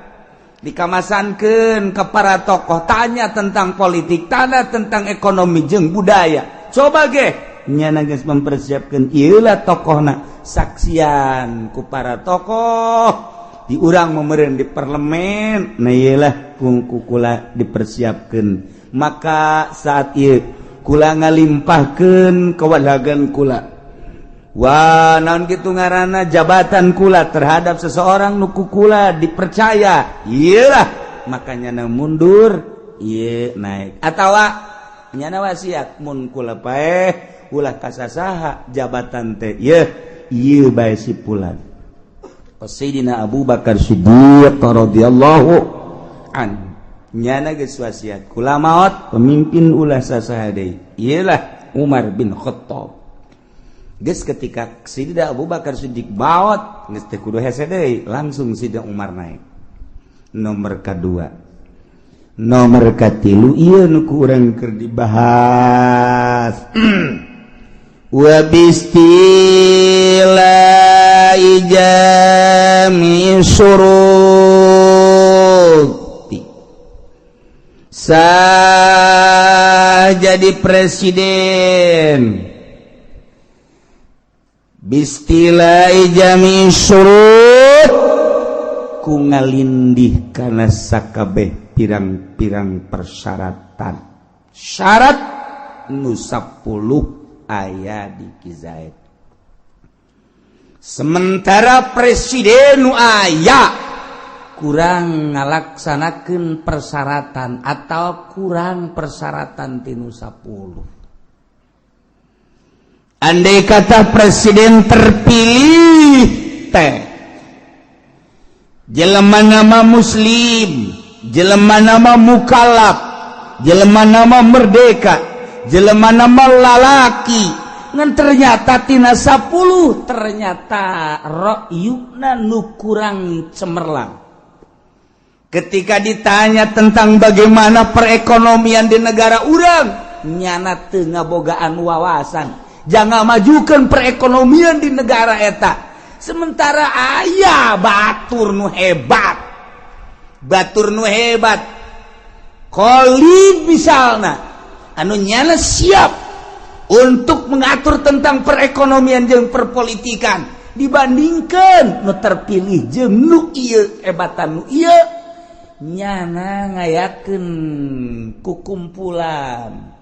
Speaker 1: Dikamasankeun ka para tokoh, tanya tentang politik, tanya tentang ekonomi jeung budaya. Coba ge nyana geus mempersiapkeun ieu lah tokohna, saksian ku para tokoh di urang memeureun di parlemen. Nah ieu lah kula dipersiapkeun. Maka saat ieu kula ngalimpahkeun kewalagan kula. Wah, naon kitu ngaranna jabatan kula terhadap seseorang nuku kula dipercaya. Iyalah, makanya na mundur, ieu naik. Atawa nyana wasiat mun kula paeh ulah kasasaha jabatan teh ieu bae sipulan. Sayyidina Abu Bakar Siddiq radhiyallahu anhu nyana geus wasiat kula maot pemimpin ulah sasaha deui. Iyalah Umar bin Khattab. Geus ketika Sayyidina Abu Bakar Siddiq maot geus teu kudu hese deui, langsung Sayyidina Umar naik. Nomor kedua. Nomor katilu ieu nu ku urang keur dibahas. Wa bistila'i jami syuruti. Sah jadi presiden bistila'i jami syurut ku ngalindih kana sakabeh pirang-pirang persyaratan. Syarat nu 10 aya di Kizaid. Sementara presiden nu aya kurang ngalaksanakeun persyaratan atau kurang persyaratan tinu 10. Andai kata presiden terpilih teh jelema nama muslim, jelema nama mukallaf, jelema nama merdeka, jelema nama lalaki, ngan ternyata tina 10 ternyata ra'yuna nu kurang cemerlang. Ketika ditanya tentang bagaimana perekonomian di negara urang, nyana teu ngabogaan wawasan. Jangan majukan perekonomian di negara eta. Sementara aya batur nu hebat. Batur nu hebat. Khalid misalna anu nyana siap untuk mengatur tentang perekonomian jeung perpolitikan dibandingkan nu terpilih jeung nu ieu hebatan nu ieu nyana ngayakeun kukumpulan.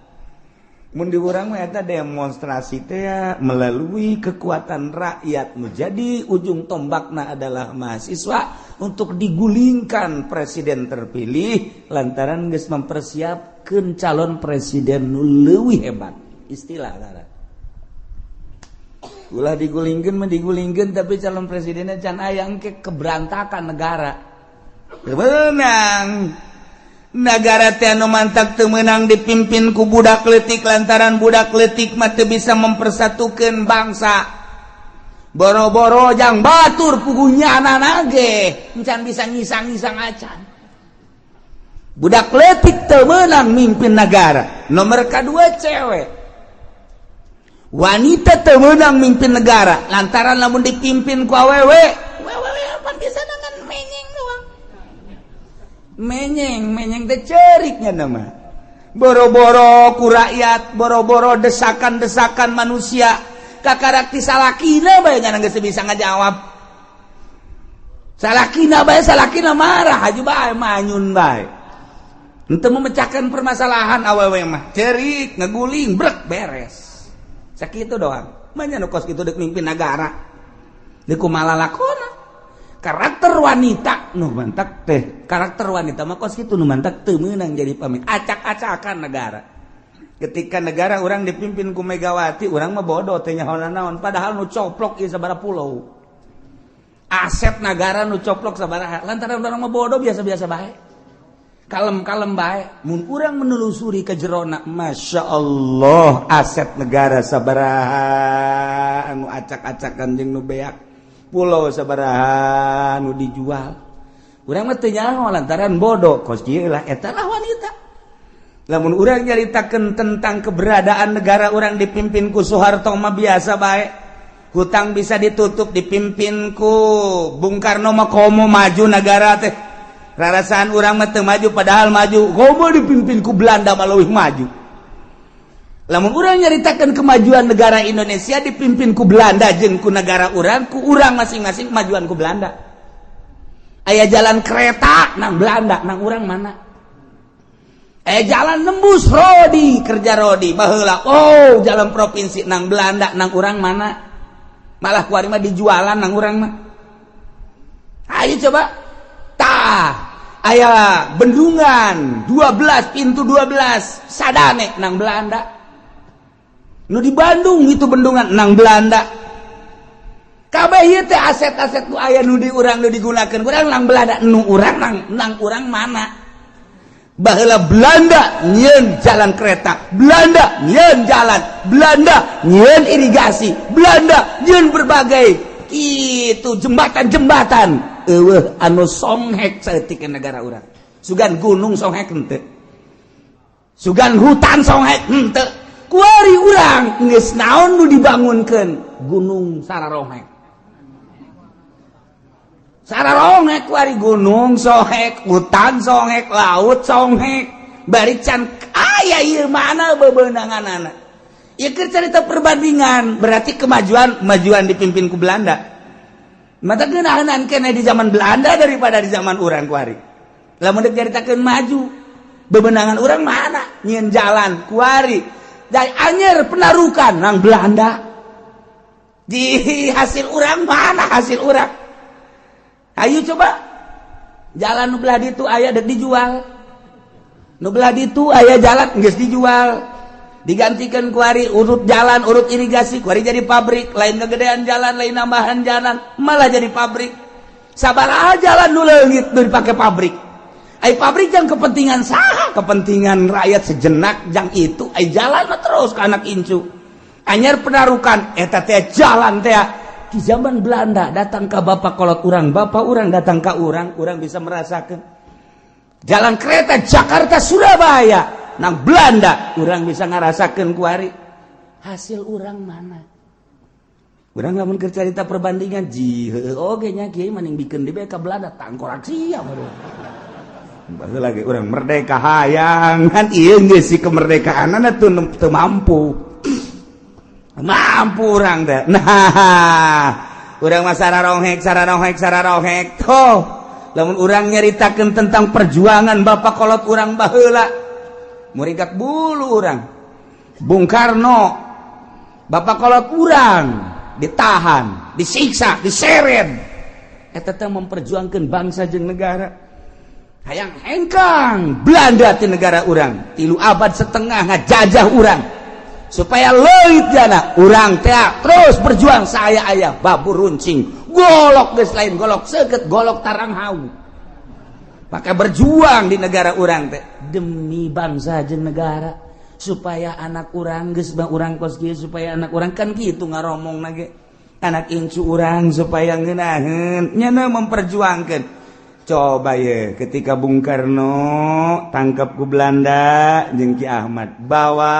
Speaker 1: Mun di urang mah eta demonstrasi teh melalui kekuatan rakyat. Jadi ujung tombakna adalah mahasiswa untuk digulingkan presiden terpilih lantaran geus mempersiapkeun calon presiden nu leuwih hebat. Istilah ngaran. Ulah digulingkeun mah digulingkeun tapi calon presidennya can aya engke keberantakan negara. Menang. Negara teh anu mantak teu meunang dipimpin ku budak leutik lantaran budak leutik mah teu bisa mempersatukeun bangsa. Boro-boro jang batur pugunyana ge encan bisa ngisang-ngisang acan. Budak leutik teu meunang mimpin negara. Nomor kadua cewek. Wanita teu meunang mimpin negara lantaran lamun dipimpin ku awewe, awewe pan bisa dengan menyeng doang. Menyeng teh ceriknya nama. Boro-boro ku rakyat, boro-boro desakan-desakan manusia kakarakti salakina bae nya geus bisa ngajawab. Salakina bae salakina marah haju bae manyun bae. Henteu memecahkan permasalahan awewe mah cerik ngeguling brek beres. Sakitu doang. Manya nu kos kitu deuk mimpin negara. Deuk kumaha lakona. Karakter wanita nu mantak teh karakter wanita mah kos kitu nu mantak teu meunang jadi pamimpin acak-acakan negara. Ketika negara orang dipimpin ku Megawati urang mah bodoh teh nyaho naon padahal nu coplok ieu sabaraha pulau. Aset negara nu coplok sabaraha lantaran urang mah bodoh biasa-biasa bae. Kalem-kalem bae mun urang menelusuri ka jerona masyaallah aset negara sabaraha anu acak-acakan jeung nu beak. Pulau sabaraha nu dijual. Urang mah teu nyaho lantaran bodoh. Kos kieu lah eta lah wanita. Lamun urang nyaritakeun tentang keberadaan negara urang dipimpin ku Soeharto mah biasa bae. Hutang bisa ditutup dipimpin ku Bung Karno mah komo maju negara teh. Rarasaan urang mah teu maju padahal maju. Komo dipimpin ku Belanda mah leuwih maju. Lamun urang nyaritakeun kemajuan negara Indonesia dipimpin ku Belanda jeung ku negara urang, ku urang masing-masing kemajuan ku Belanda. Aya jalan kereta nang Belanda, nang urang mana? jalan nembus Rodi kerja Rodi baheula jalan provinsi nang Belanda nang urang mana malah kuari mah dijualan nang urang mah ayo coba aya bendungan 12 pintu 12 sadane nang Belanda nu di Bandung itu bendungan nang Belanda kabeh ieu teh aset-aset nu aya nu di urang nu digunakeun urang nang Belanda nu urang nang urang mana baheula Belanda nyieun jalan kereta Belanda nyieun jalan Belanda nyieun irigasi Belanda nyieun berbagai itu jembatan-jembatan eueuh anu songhek saeutik negara urang sugan gunung songhek henteu sugan hutan songhek henteu kuari urang geus naon nu dibangunkeun gunung Sararohek kuari gunung songhek hutan songhek laut songhek bari can aya ieu mana bebeunanganana ieu keur carita perbandingan berarti kemajuan dipimpin ku Belanda mata geunaheun keneh di zaman Belanda daripada di zaman urang kuari lamun deuk caritakeun maju bebenangan urang mana nyieun jalan kuari dari anyer penarukan nang Belanda di hasil urang mana hasil urang ayo coba jalan nu belah ditu aya deuk dijual nu belah ditu aya jalan geus dijual digantikeun kuari urut jalan urut irigasi kuari jadi pabrik lain kegedean jalan lain nambahan jalan malah jadi pabrik sabaraha jalan nu leungit nu dipake pabrik ai pabrik jang kepentingan saha kepentingan rakyat sejenak jang itu ai jalan mah terus ka anak incu anyar penarukan eta teh jalan teh di zaman Belanda datang ke bapak kolot urang bapak urang datang ke urang bisa merasakan jalan kereta Jakarta Surabaya nang Belanda urang bisa ngarasakeun kuari hasil urang mana urang lamun keur carita perbandingan oge nya kieu maning bikeun di ka Belanda tangkorak sia baheula lagi urang merdeka hayang kan ieu geus si kemerdekaanna teu mampu urang teh nah urang mah sararohek toh lamun urang nyaritakeun tentang perjuangan bapak kolot urang baheula murigat bulu urang Bung Karno bapak kolot urang ditahan disiksa diseret eta teh memperjuangkeun bangsa jeung negara hayang hengkang Belanda ti negara urang 3 abad setengah ngajajah urang supaya leuit jana urang teh terus berjuang saya aya babur runcing golok geus lain golok seukeut golok tarang hau maka berjuang di negara urang teh demi bangsa jeung negara supaya anak urang geus bang urang kos kieu supaya anak urang kan kitu ngaromongna ge anak incu urang supaya ngeunaheun nyana memperjuangkeun coba ye ketika Bung Karno tangkap ku Belanda jeung Ki Ahmad bawa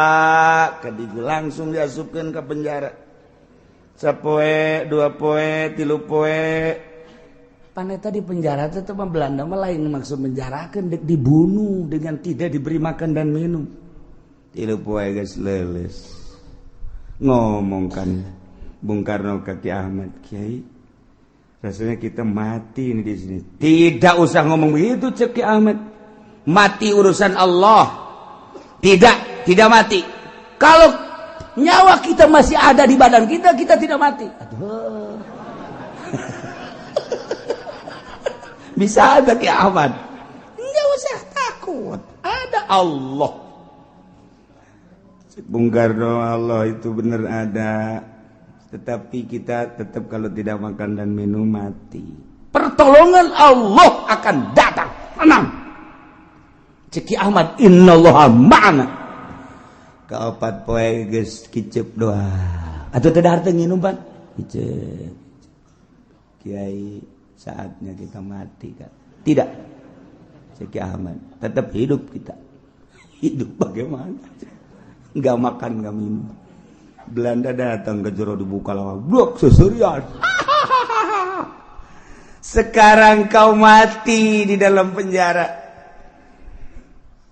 Speaker 1: ke dieu langsung diasupkeun ke penjara sapoe 2 poe 3 poe paneta di penjara teh mah Belanda mah lain maksud menjarakeun dek dibunuh dengan tidak diberi makan dan minum 3 poe geus leuleus ngomongkan Bung Karno ke Ki Ahmad Kiai rasanya kita mati ini di sini. Tidak usah ngomong begitu cek Ki Ahmad. Mati urusan Allah. Tidak mati. Kalau nyawa kita masih ada di badan kita, kita tidak mati. Aduh. Bisa ada Ki Ahmad. Enggak usah takut. Ada Allah. Bung Karno Allah itu benar ada. Tetapi kita tetap kalau tidak makan dan minum mati. Pertolongan Allah akan datang. Tenang. Ceki Ahmad innallaha ma'ana. Kaopat poe geus kicep doa. Atuh teh dahar teu nginum pan? Kicep. Kiai saatnya kita mati kan. Tidak. Ceki Ahmad, tetap hidup kita. Hidup bagaimana? Enggak makan, enggak minum. Belanda datang ke jero dibuka lawang blok seserian. Sekarang kau mati di dalam penjara.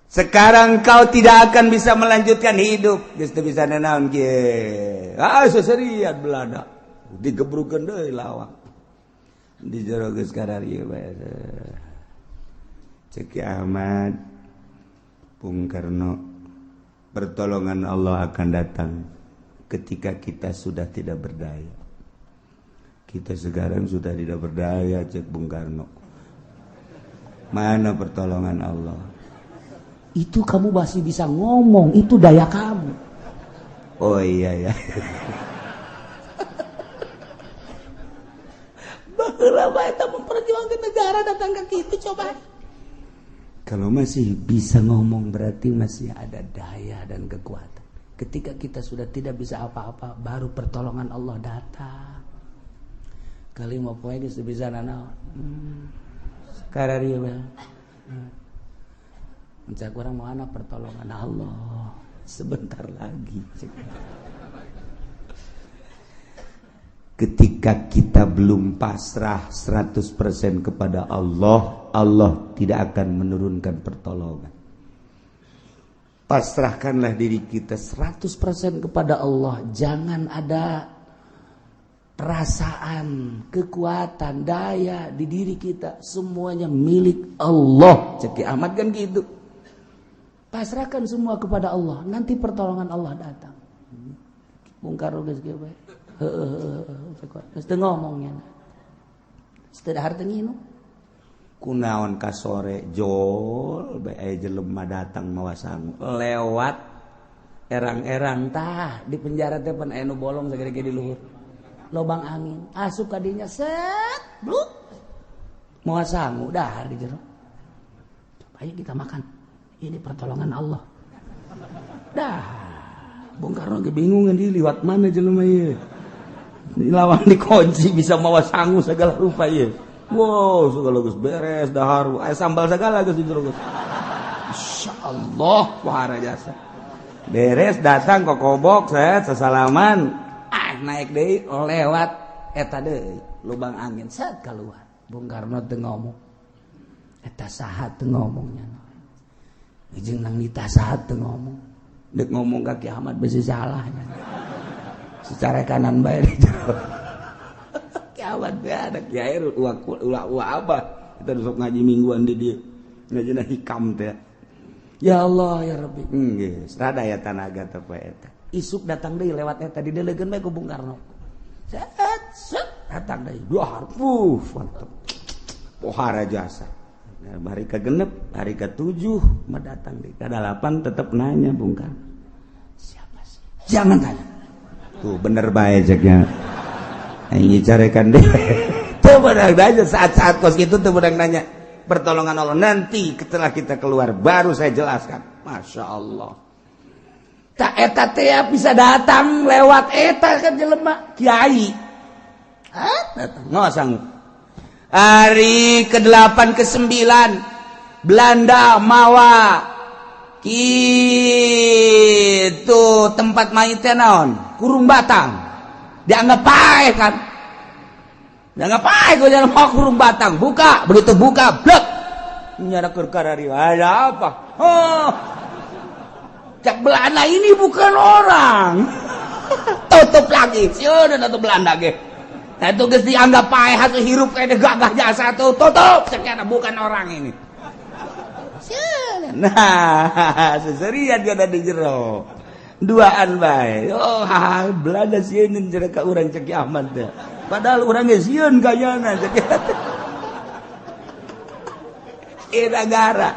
Speaker 1: Sekarang kau tidak akan bisa melanjutkan hidup. Geus teu bisa nanaon kieu. Seserian Belanda. Digebrukeun deui lawang. Di jero geus kararieu bae. Ceki Ahmad Bung Karno, pertolongan Allah akan datang ketika kita sudah tidak berdaya. Kita sekarang sudah tidak berdaya, cek Bung Karno. Mana pertolongan Allah?
Speaker 2: Itu kamu masih bisa ngomong, itu daya kamu.
Speaker 1: Oh iya ya.
Speaker 2: Baheula eta memperjuangkan negara datang ke kitu coba.
Speaker 1: Kalau masih bisa ngomong berarti masih ada daya dan kekuatan. Ketika kita sudah tidak bisa apa-apa, baru pertolongan Allah datang. Kali mau poe geus bisa nanaon. Sekarang ieu mah. Mencak urang mau ana pertolongan Allah sebentar lagi. Ketika kita belum pasrah 100% kepada Allah, Allah tidak akan menurunkan pertolongan. Pasrahkanlah diri kita 100% kepada Allah. Jangan ada perasaan, kekuatan, daya di diri kita. Semuanya milik Allah. Ceki amat kan gitu. Pasrahkan semua kepada Allah. Nanti pertolongan Allah datang. Bung Karno geus kieu bae. Mesti ngomongnya. Mesti dahar teu nginu. Kunaon ka sore jol bae aya jelema datang mawa sangu. Lewat erang-erang tah di penjara teh pan aya nu bolong sagede-gede di luhur. Lobang angin, asup ka dinya set, bluk. Mawa sangu dahar di jero. Ayo kita makan. Ini pertolongan Allah. Dah. Bung Karno ge bingung di liwat mana jelema ieu. Lawan dikunci bisa mawa sangu segala rupa ieu. Wow, segala geus beres dahar, aya sambal segala geus di jero geus. Insyaallah wahara jasa. Beres datang kokobok set sasalaman. Naik deui lewat eta deui lubang angin set keluar. Bung Karno teu ngomong. Eta saha teu ngomongnya. Jeung nang nita saha teu ngomong. Dek ngomong ka Ki Ahmad besi salahnya. Secara kanan bae di jero. Ki Ahmad teh ada kiai ulah abah. Kita sok ngaji mingguan di dieu. Ngajina hikam teh. Ya Allah ya Rabbi. Geus rada aya tanaga teh poe eta. Isuk datang deui lewat eta didelegeun bae ku Bung Karno. Set datang deui. Duhar mantep. Pohara jasa. Nah, hari ke-6, hari ke-7 mah datang deui. Ka-8 tetep nanya Bung Karno. Siapa sih? Jangan tanya. Tuh bener bae ceknya. Aing carekan deh. Teu beudang nanya saat-saat kos kitu teu beudang nanya. Pertolongan Allah nanti setelah kita keluar baru saya jelaskan. Masya Allah. Tak eta teh bisa datang lewat eta kan jelema kiai. Datang ngosang. Hari ke-8 ke-9 Belanda mawa kitu tempat mayitnya naon kurung batang dianggap paeh kan dianggap paeh kok jangan mau kurung batang buka begitu buka blek nyana kerkarari ada apa cak Belanda ini bukan orang tutup lagi sieunan atuh Belanda ge nah itu geus dianggap paeh hasil hirup kayak gagah jasa tuh tutup sekian bukan orang ini. Nah, seserian kada di jero. Duaan bae. Oh, Belanda sieun jero ka urang Ceki Ahmad teh. Padahal urang ge sieun gayana Ceki. Negara.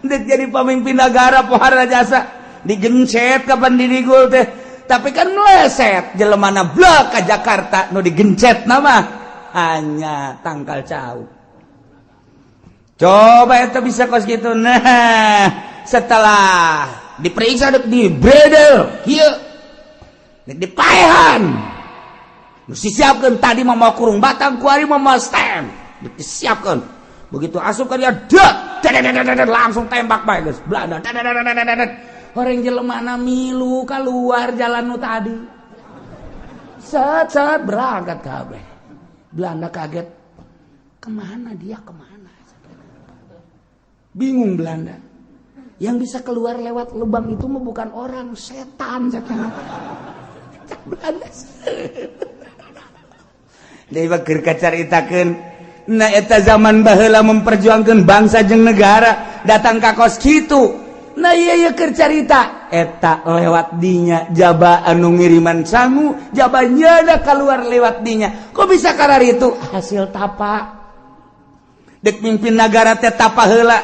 Speaker 1: Dek jadi pemimpin negara pohara jasa digencet ka Pandirigul teh. Tapi kan meleset jelemana blok ke Jakarta nu digencet nama hanya tangkal cau. Coba itu bisa kos gitu. Nah, setelah diperiksa di bredel, kieu dipaehan. Nu disiapkeun tadi mah mau kurung batang, kuari mah mau stem. Disiapkeun. Begitu asup ka dia langsung tembak bae geus. Belanda. Orang jelemana milu keluar jalan nu tadi. Set berangkat kabeh. Belanda kaget. Kemana dia kemana? Bingung Belanda. Yang bisa keluar lewat lubang itu mah bukan orang, setan. Belanda. Deui keur kacaritakeun. Nah eta zaman baheula memperjuangkeun bangsa jeung negara datang ka kos kitu. nah iya kercarita eta lewat dinya jaba anu ngiriman sangu jaba nyada keluar lewat dinya kok bisa karar itu hasil tapa dek mimpin negara teh tapa heula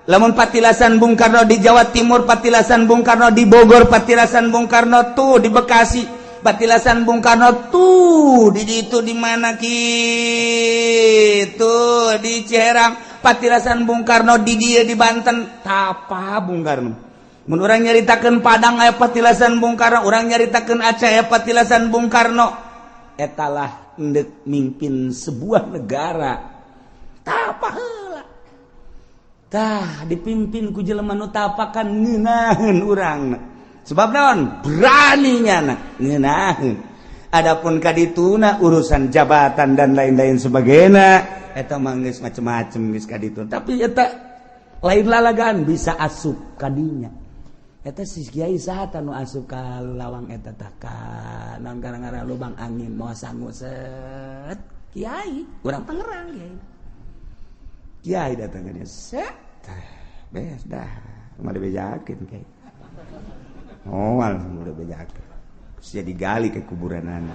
Speaker 1: lamun patilasan Bung Karno di Jawa Timur patilasan Bung Karno di Bogor patilasan Bung Karno tuh di Bekasi patilasan Bung Karno tuh di itu di mana gitu di Ciherang patilasan Bung Karno di dia di Banten tapa Bung Karno mun urang nyaritakeun Padang aya patilasan Bung Karno urang nyaritakeun Aceh aya patilasan Bung Karno etalah endek mimpin sebuah negara tapa heula tah dipimpin ku jelema nu tapakan ngeunaheun urangna sebab naon beraninya ngeunaheun adapun kadituna urusan jabatan dan lain-lain sebagainya eta mah geus macem-macem geus kaditu tapi eta lain lalagan bisa asup kadinya eta si kiai saha nu asup ka lawang eta tah ka naon gara-gara lubang angin moal sangu set kiai urang Tangerang kiai datang ke dia set beres dah mah dibejakeun kiai moal udah bejakeun sia digali ke kuburanana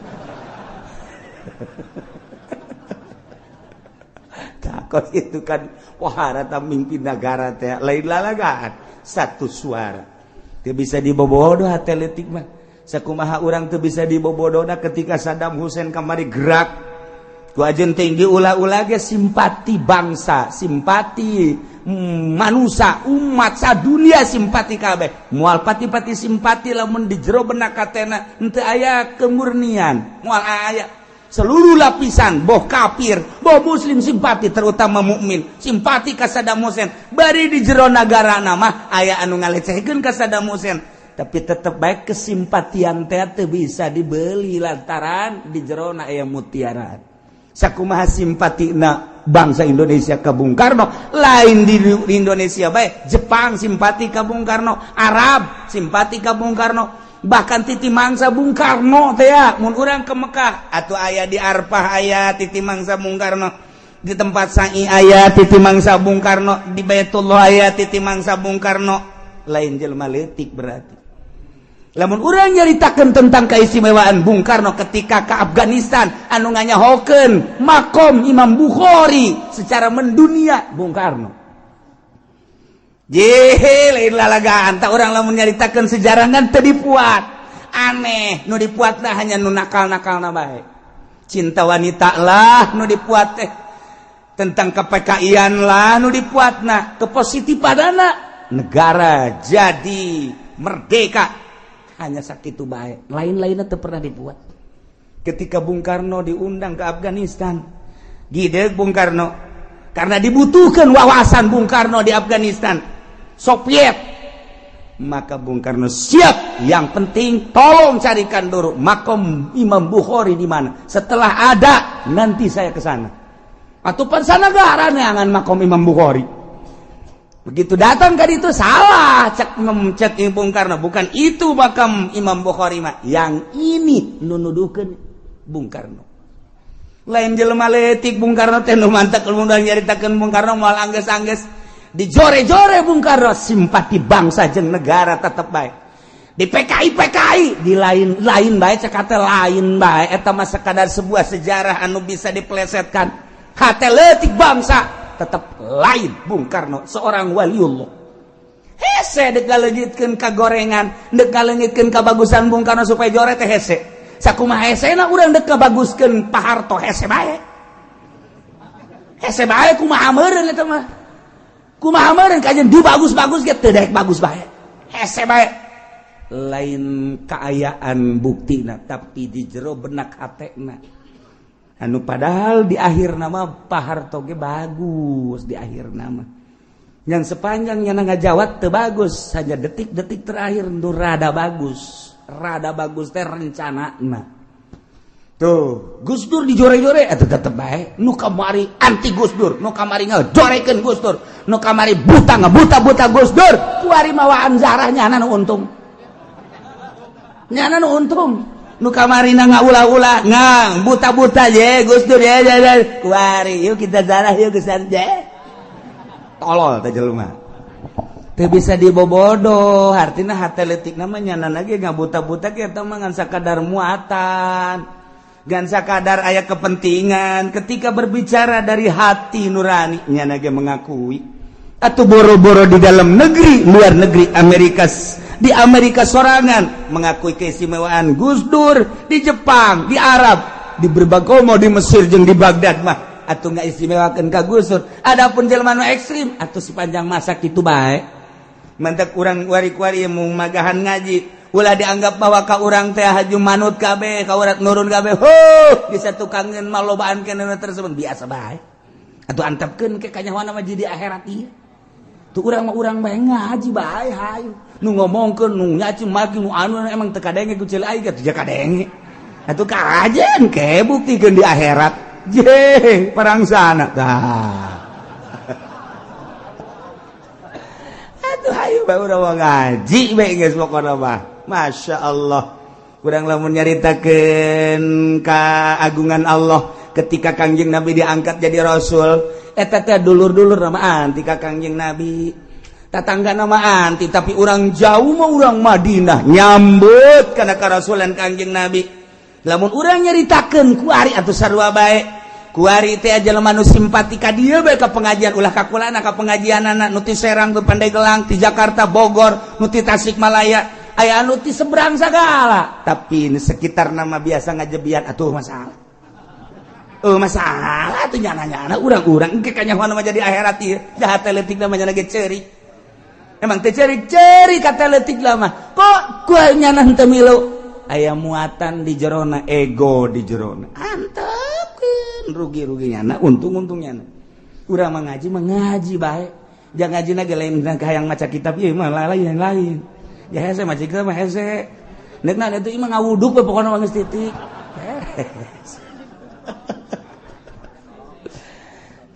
Speaker 1: takut itu kan wahara ta mimpin negara teh lain lalagaan satu suara teu bisa dibobodoh atletik mah sakumaha urang teu bisa dibobodohna ketika Saddam Hussein kamari gerak ku ajeun teh diulah-ulah ge simpati bangsa simpati manusia umat sadunia simpati kabeh moal pati-pati simpati lamun di jero benak katena henteu aya kemurnian moal aya seluruh lapisan boh kafir boh muslim simpati terutama mukmin simpati ka Saddam Hussein bari di jero nagarana mah aya anu ngalecehkeun ka Saddam Hussein tapi tetep baik kesimpatian teh teu bisa dibeli lantaran di jero na aya mutiara sakumaha simpatina bangsa Indonesia ka Bung Karno lain di Indonesia bae Jepang simpati ka Bung Karno Arab simpati ka Bung Karno bahkan titi mangsa Bung Karno teh ya mun urang ke Mekah atuh aya di Arfah aya titi mangsa Bung Karno di tempat Sa'i aya titi mangsa Bung Karno di Baitullah aya titi mangsa Bung Karno lain jelema leutik berarti lamun urang nyaritakeun tentang keistimewaan Bung Karno ketika ke Afghanistan anu nganyahokeun makom Imam Bukhari secara mendunia Bung Karno jehe lain lalagaan tak orang lamun nyaritakeun sejarah ngan teu dipuat aneh nu dipuatna hanya nu nakal-nakalna bae cinta wanita lah nu dipuat teh tentang KPKI-an lah nu dipuatna kepositifadana negara jadi merdeka hanya sakitu bae lain-lainna teu pernah dipuat ketika Bung Karno diundang ke Afghanistan gideg Bung Karno karena dibutuhkan wawasan Bung Karno di Afghanistan Soviet maka Bung Karno siap yang penting tolong carikan dulu makom Imam Bukhari di mana setelah ada nanti saya ke sana atau pansanagara neangan makom Imam Bukhari begitu datang kan itu salah cek Bung Karno bukan itu makam Imam Bukhari mah yang ini nunuduhkeun Bung Karno lain jelema leutik Bung Karno teh nu mantek mun nyaritakeun Bung Karno moal anggeus-anggeus dijore-jore Bung Karno simpati bangsa jeung negara tetep bae di PKI di lain bae cekate lain bae eta mah sekadar sebuah sejarah anu bisa diplesetkan hate leutik bangsa tetep lain Bung Karno seorang waliullah hese dek galeungitkeun ka gorengan dek galeungitkeun ka bagusan Bung Karno supaya jore teh hese sakumaha hesena urang dek kabaguskeun Pak Harto hese bae kumaha meureun eta mah kumaha meureun kajen dibagus-bagus ge teu daek bagus bae hese bae lain kaayaan buktina tapi di jero benak hatena anu padahal di akhirna mah Pak Harto ge bagus di akhirna mah yang sepanjangnya ngajawab teu bagus hanya detik-detik terakhir nu rada bagus teh rencanana tuh Gus Dur dijore-jore eta tetep bae nu kamari anti Gus Dur nu kamari ngajorekeun Gus Dur nu kamari buta Gus Dur kuari mawaan zarah nyana nu untung nu kamari ngaulah-ulah ngang buta je Gus Dur ya kuari yuk kita zarah yuk gesan je tolol teh jelema bisa dibobodo artinya hati letik namanya lagi nggak buta-buta kita mangan sakadar muatan gansa kadar ayat kepentingan ketika berbicara dari hati nurani nya mengakui atau boro-boro di dalam negeri luar negeri di Amerika sorangan mengakui keistimewaan Gus Dur di Jepang di Arab di berbagai mau di Mesir jeung di Baghdad mah atau nggak istimewakan ka Gus Dur adapun jelema nu ekstrim atau sepanjang masa kitu bae mantak urang wari-wari yang magahan ngaji ulah dianggap bahwa ka urang teh haju manut kabeh ka urat nurun kabeh bisa tukangeun malobaan kenana tersebut biasa bae atuh antepkeun ke kanyawana mah jadi akhirat ieu tuh urang mah urang bae ngaji bae hayu nu ngomongkeun nu nyaci maki nu anu emang teu kadenge ku ceul aing teh teu kadenge atuh kajen ke buktikeun di akhirat je parangsana tah ayo baru ngaji baik guys pokoknya mah masya Allah kurang lamun nyaritakeun keagungan Allah ketika Kangjeng Nabi diangkat jadi Rasul eta teh dulur-dulur nama anti ka Kangjeng Nabi tatangga nama anti tapi orang jauh mah orang Madinah nyambut kana karasulan Kangjeng Nabi lamun urang nyaritakeun ku ari atuh sarua bae kuari teh jelema nu simpati ka dieu bae ka pengajian ulah kakulana ka pengajianana nu ti Serang tu Pandeglang ti Jakarta Bogor nu ti Tasikmalaya aya anu ti seberang sagala tapi sekitar nama biasa ngajebian atuh masalah masalah atuh nyana-nyana urang-urang engke kanyahoan mah jadi akhirat ieu jahat letik namanya lagi ceurik emang teh ceurik kata letik lah mah kok ku nyana henteu milu aya muatan di jerona ego di jerona antep rugi-ruginya nah untung-untungnya nah. Urang mengaji baik jangan ngaji lagi lain hayang maca kitab ieu mah lain ya hese maca kitab mah hese neukna itu imah ngawuduk we pokona geus titik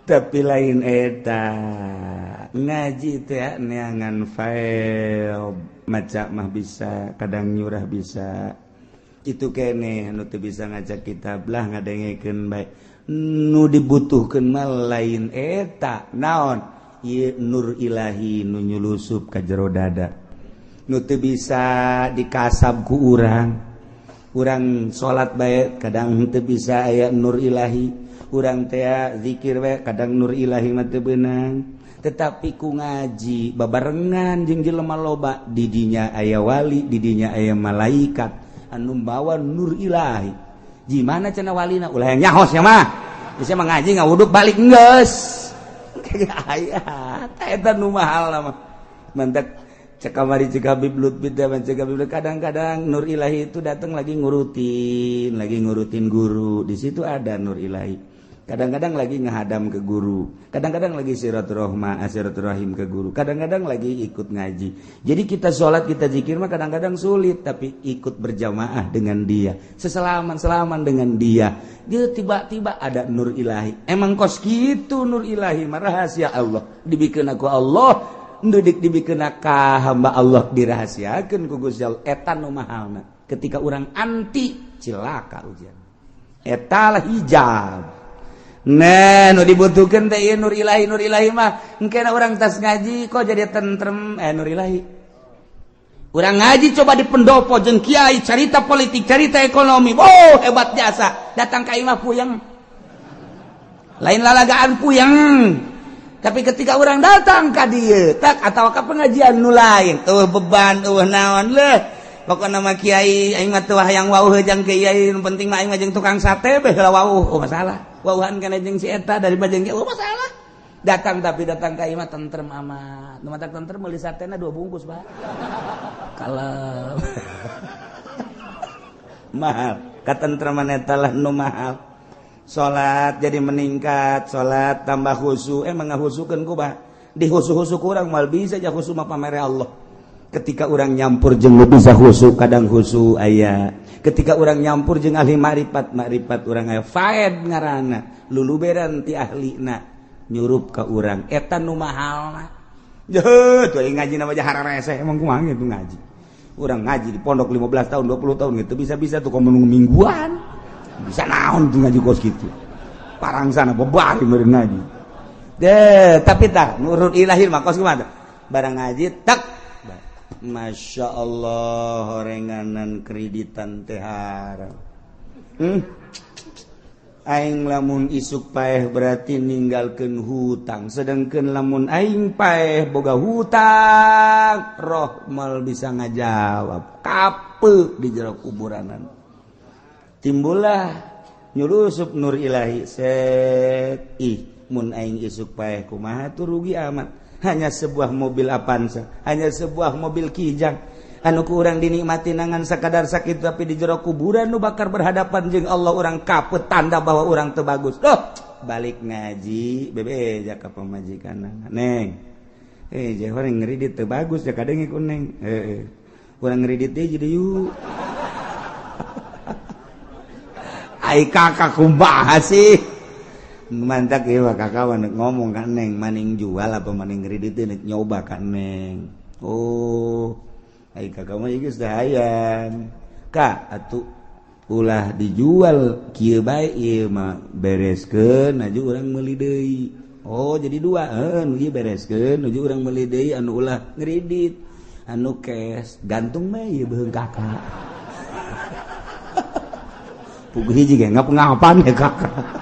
Speaker 1: tapi lain eta ngaji teh ya neangan file maca mah bisa kadang nyurah bisa itu kene nu teu bisa ngaca kitab lah ngadengekeun bae nu dibutuhkeun mah lain eta naon ieu nur ilahi nu nyulusup ka jero dada nu teu bisa dikasab ku urang salat bae kadang teu bisa aya nur ilahi urang teh zikir bae kadang nur ilahi mah teu beunang tetapi ku ngaji babarengan jeung jelema loba di dinya aya wali di dinya aya malaikat anu bawa nur ilahi gimana cenah walina ulah yang nyahos ya mah bisa mengaji ngawuduk balik geus aya eta nu mahal mah mantek cek kamari cek Habib Lutfi teh cek Habib kadang-kadang nur ilahi itu datang lagi ngurutin guru di situ ada nur ilahi kadang-kadang lagi ngehadam ke guru kadang-kadang lagi silaturahim ke guru kadang-kadang lagi ikut ngaji jadi kita sholat kita zikir mah kadang-kadang sulit tapi ikut berjamaah dengan dia seselaman dengan dia tiba-tiba ada nur ilahi emang kos gitu nur ilahi mah rahasia Allah dibikeun ku Allah ndudik dibikeun ka hamba Allah dirahasiakeun ku Gusti Allah eta nu mahalna ketika orang anti cilaka ujian eta lah hijab. Nah, nu dibutuhkeun teh ieu nur ilahi mah engkena urang tas ngaji kok jadi tentrem nur ilahi. Urang ngaji coba di pendopo jeung kiai carita politik, carita ekonomi. Oh, hebat jasa. Datang ka imah puyeng. Lain lalagaan puyeng. Tapi ketika urang datang ka dieu, tak atawa ka pengajian nu lain, beban naon leh. Pokona mah kiai aing mah teu hayang wauh jeung kiai, nu penting mah aing mah jeung tukang sate beh heula wauh. Oh, masalah. Wauhan kana jeung si eta dari bajeng oh masalah datang tapi datang ka imah tentrem amat nu matak tentrem meuli satena 2 bungkus Pak kalem mahal katentreman eta lah nu mahal salat jadi meningkat salat tambah khusyuk emang ngahusukeun ku Pak di khusyuk-khusyuk urang moal bisa ja khusyuk mah pamere Allah ketika urang nyampur jeung nu bisa khusyuk kadang khusyuk aya ketika orang nyampur jeung ahli makrifat urang aya faed ngaranna luluberan ti ahlina nyurup ka urang eta nu mahalna jeuh tuh ngaji na mah hararese emang kumaha gitu ngaji urang ngaji di pondok 15 tahun 20 tahun gitu bisa-bisa tuh komo mingguan bisa naon tuh ngaji kos gitu parangsana bebari meureun ngaji tapi tah nurut ilahi mah kos kumaha barang ngaji tak Masya Allah horenganan kreditan tehara aing lamun isuk paeh berarti ninggalkeun hutang sedangkeun lamun aing paeh boga hutang roh mal bisa ngajawab kapeu di jero kuburanan timbullah nyulusup nur ilahi set mun aing isuk paeh kumaha tuh rugi amat hanya sebuah mobil Avanza, hanya sebuah mobil Kijang anu ku urang dinikmati nangan sakadar sakit tapi di jero kuburan nu bakar berhadapan jeung Allah urang kaput tanda bahwa urang teu bagus. Loh, balik ngaji bebe ja ka pamajikanna. Neng. Jah urang ngeuridit teu bagus ja kadenge ku Neng. Urang ngeuridit deui jadi yuk. Ai kakak kumaha sih? Mantak ya kakak ngomong kan Neng maning jual apa maning kredit nyoba kan Neng kakak mah geus dahayan Kak atuh ulah dijual kieu bae ieu mah bereskeun aju urang meuli deui jadi dua nu ieu bereskeun aju urang meuli deui anu ulah kredit anu cash gantung mah ieu beung kakak puguh hiji ge ngap-ngapan ya kakak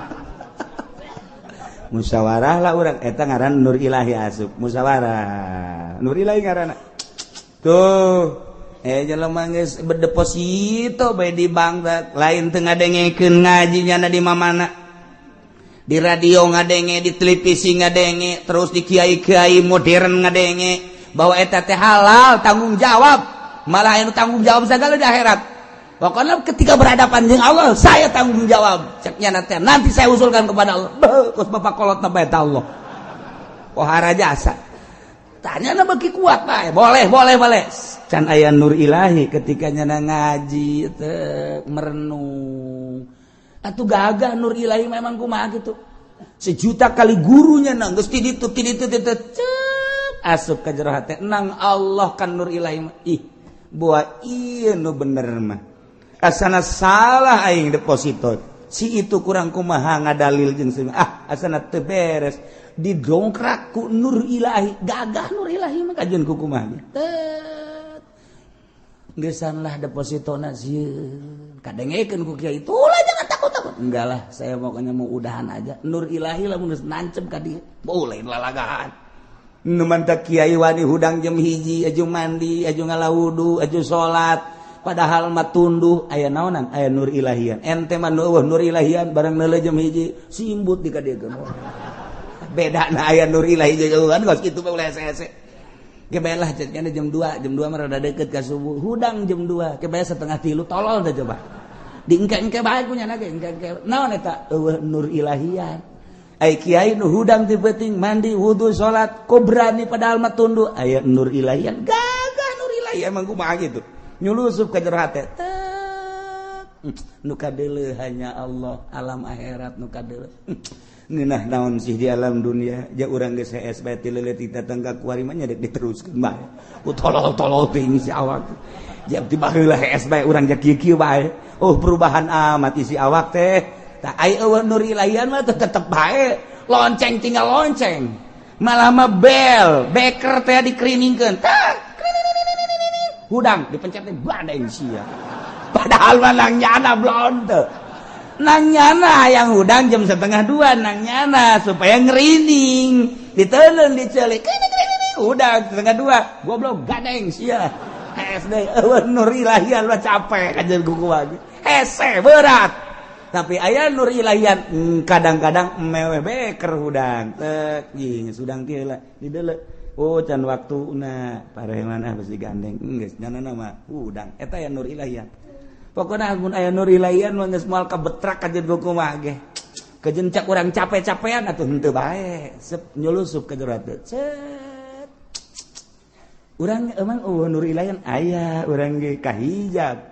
Speaker 1: musyawarah lah urang eta ngaran Nur Ilahi asup musyawarah Nur Ilahi ngaranna tuh jelema geus berdeposito bae di bank lain teu ngadengekeun ngaji nyana di mamana di radio ngadenge di televisi ngadenge terus di kiai-kiai modern ngadenge bahwa eta teh halal tanggung jawab malah anu tanggung jawab sagala di akhirat. Pokoknya ketika berhadapan dengan Allah, saya tanggung jawab. Ceknya nanti saya usulkan kepada Allah. Kos bapak kolot nabai Allah. Pohara jasa. Tanya na bagi kuat pak. Boleh. Can aya Nur Ilahi ketika nyana ngaji, merenung. Atuh gagah Nur Ilahi memang kumaha gitu. Sejuta kali gurunya nang geus tiditu. Asup ka jero hate. Nang Allah kan Nur Ilahi. Buah ieu nu bener mah. Asana salah aing deposito si itu kurang kumaha ngadalil jeung asana teu beres didongkrak ku Nur Ilahi gagah Nur Ilahi mah kajeun ku kumaha gesan lah depositona sieun kadengekeun ku kiai itulah jangan takut enggak lah saya pokoknya mau udahan aja Nur Ilahi lamun geus nancep ka dieu boleh lalagahan nu mantap kiai wani hudang jam hiji aju mandi aju ngalawudu aju salat padahal mah tunduh aya naonan aya Nur Ilahian ente mah Nur Ilahian barang neuleuh jam hiji simbut di kadiekeun bedana aya Nur Ilahi jauhan geus kitu bae hese-hese ge bae lah cenah jam 2 mah rada deukeut ka subuh hudang jam 2 ge bae 2:30 tolol da coba diengke-engke bae ku nyana ge engke naon eta eueuh Nur Ilahian ai kiai nu hudang ti beuting mandi wudu salat ko berani padahal mah tunduh aya Nur Ilahian gagah Nur Ilahi emang kumaha gitu nyulusup ka jero hate nu kadeuleuh hanya Allah alam akhirat nu kadeuleuh ngeunah naon sih di alam dunia ja urang geus hees bae ti leuleut datang ka kuari mah nya dek diteruskeun bae ku tolol-tolol teuing si awak ja ti baheula hees bae urang ja kieu-kieu bae perubahan amat isi awak teh tah ai eueuh Nur Ilahian mah tetep bae lonceng tinggal lonceng malah mah bel beker teh dikriningkeun tah hudang dipencetnya badeng sia padahal mah nang nyana belum teu nang nyana yang hudang jam 1:30 nang nyana supaya ngerining diteuleun diceulik hudang 1:30 goblok gadeng sia SD Nur Ilahian mah capek kajeun kuku lagi hese berat tapi aya Nur Ilahian kadang-kadang mewe beker hudang teu geus hudang kieu lah dideuleu can waktuna pareheman besi gandeng geus nyanana mah udang eta aya Nur Ilahian pokona mun aya Nur Ilahian mah geus moal kabetrak kajeun kumaha ge kajeun cak urang capek-capean atuh henteu bae sep nyulusup ka jero teh cet urang emang Nur Ilahian aya urang ge kahijab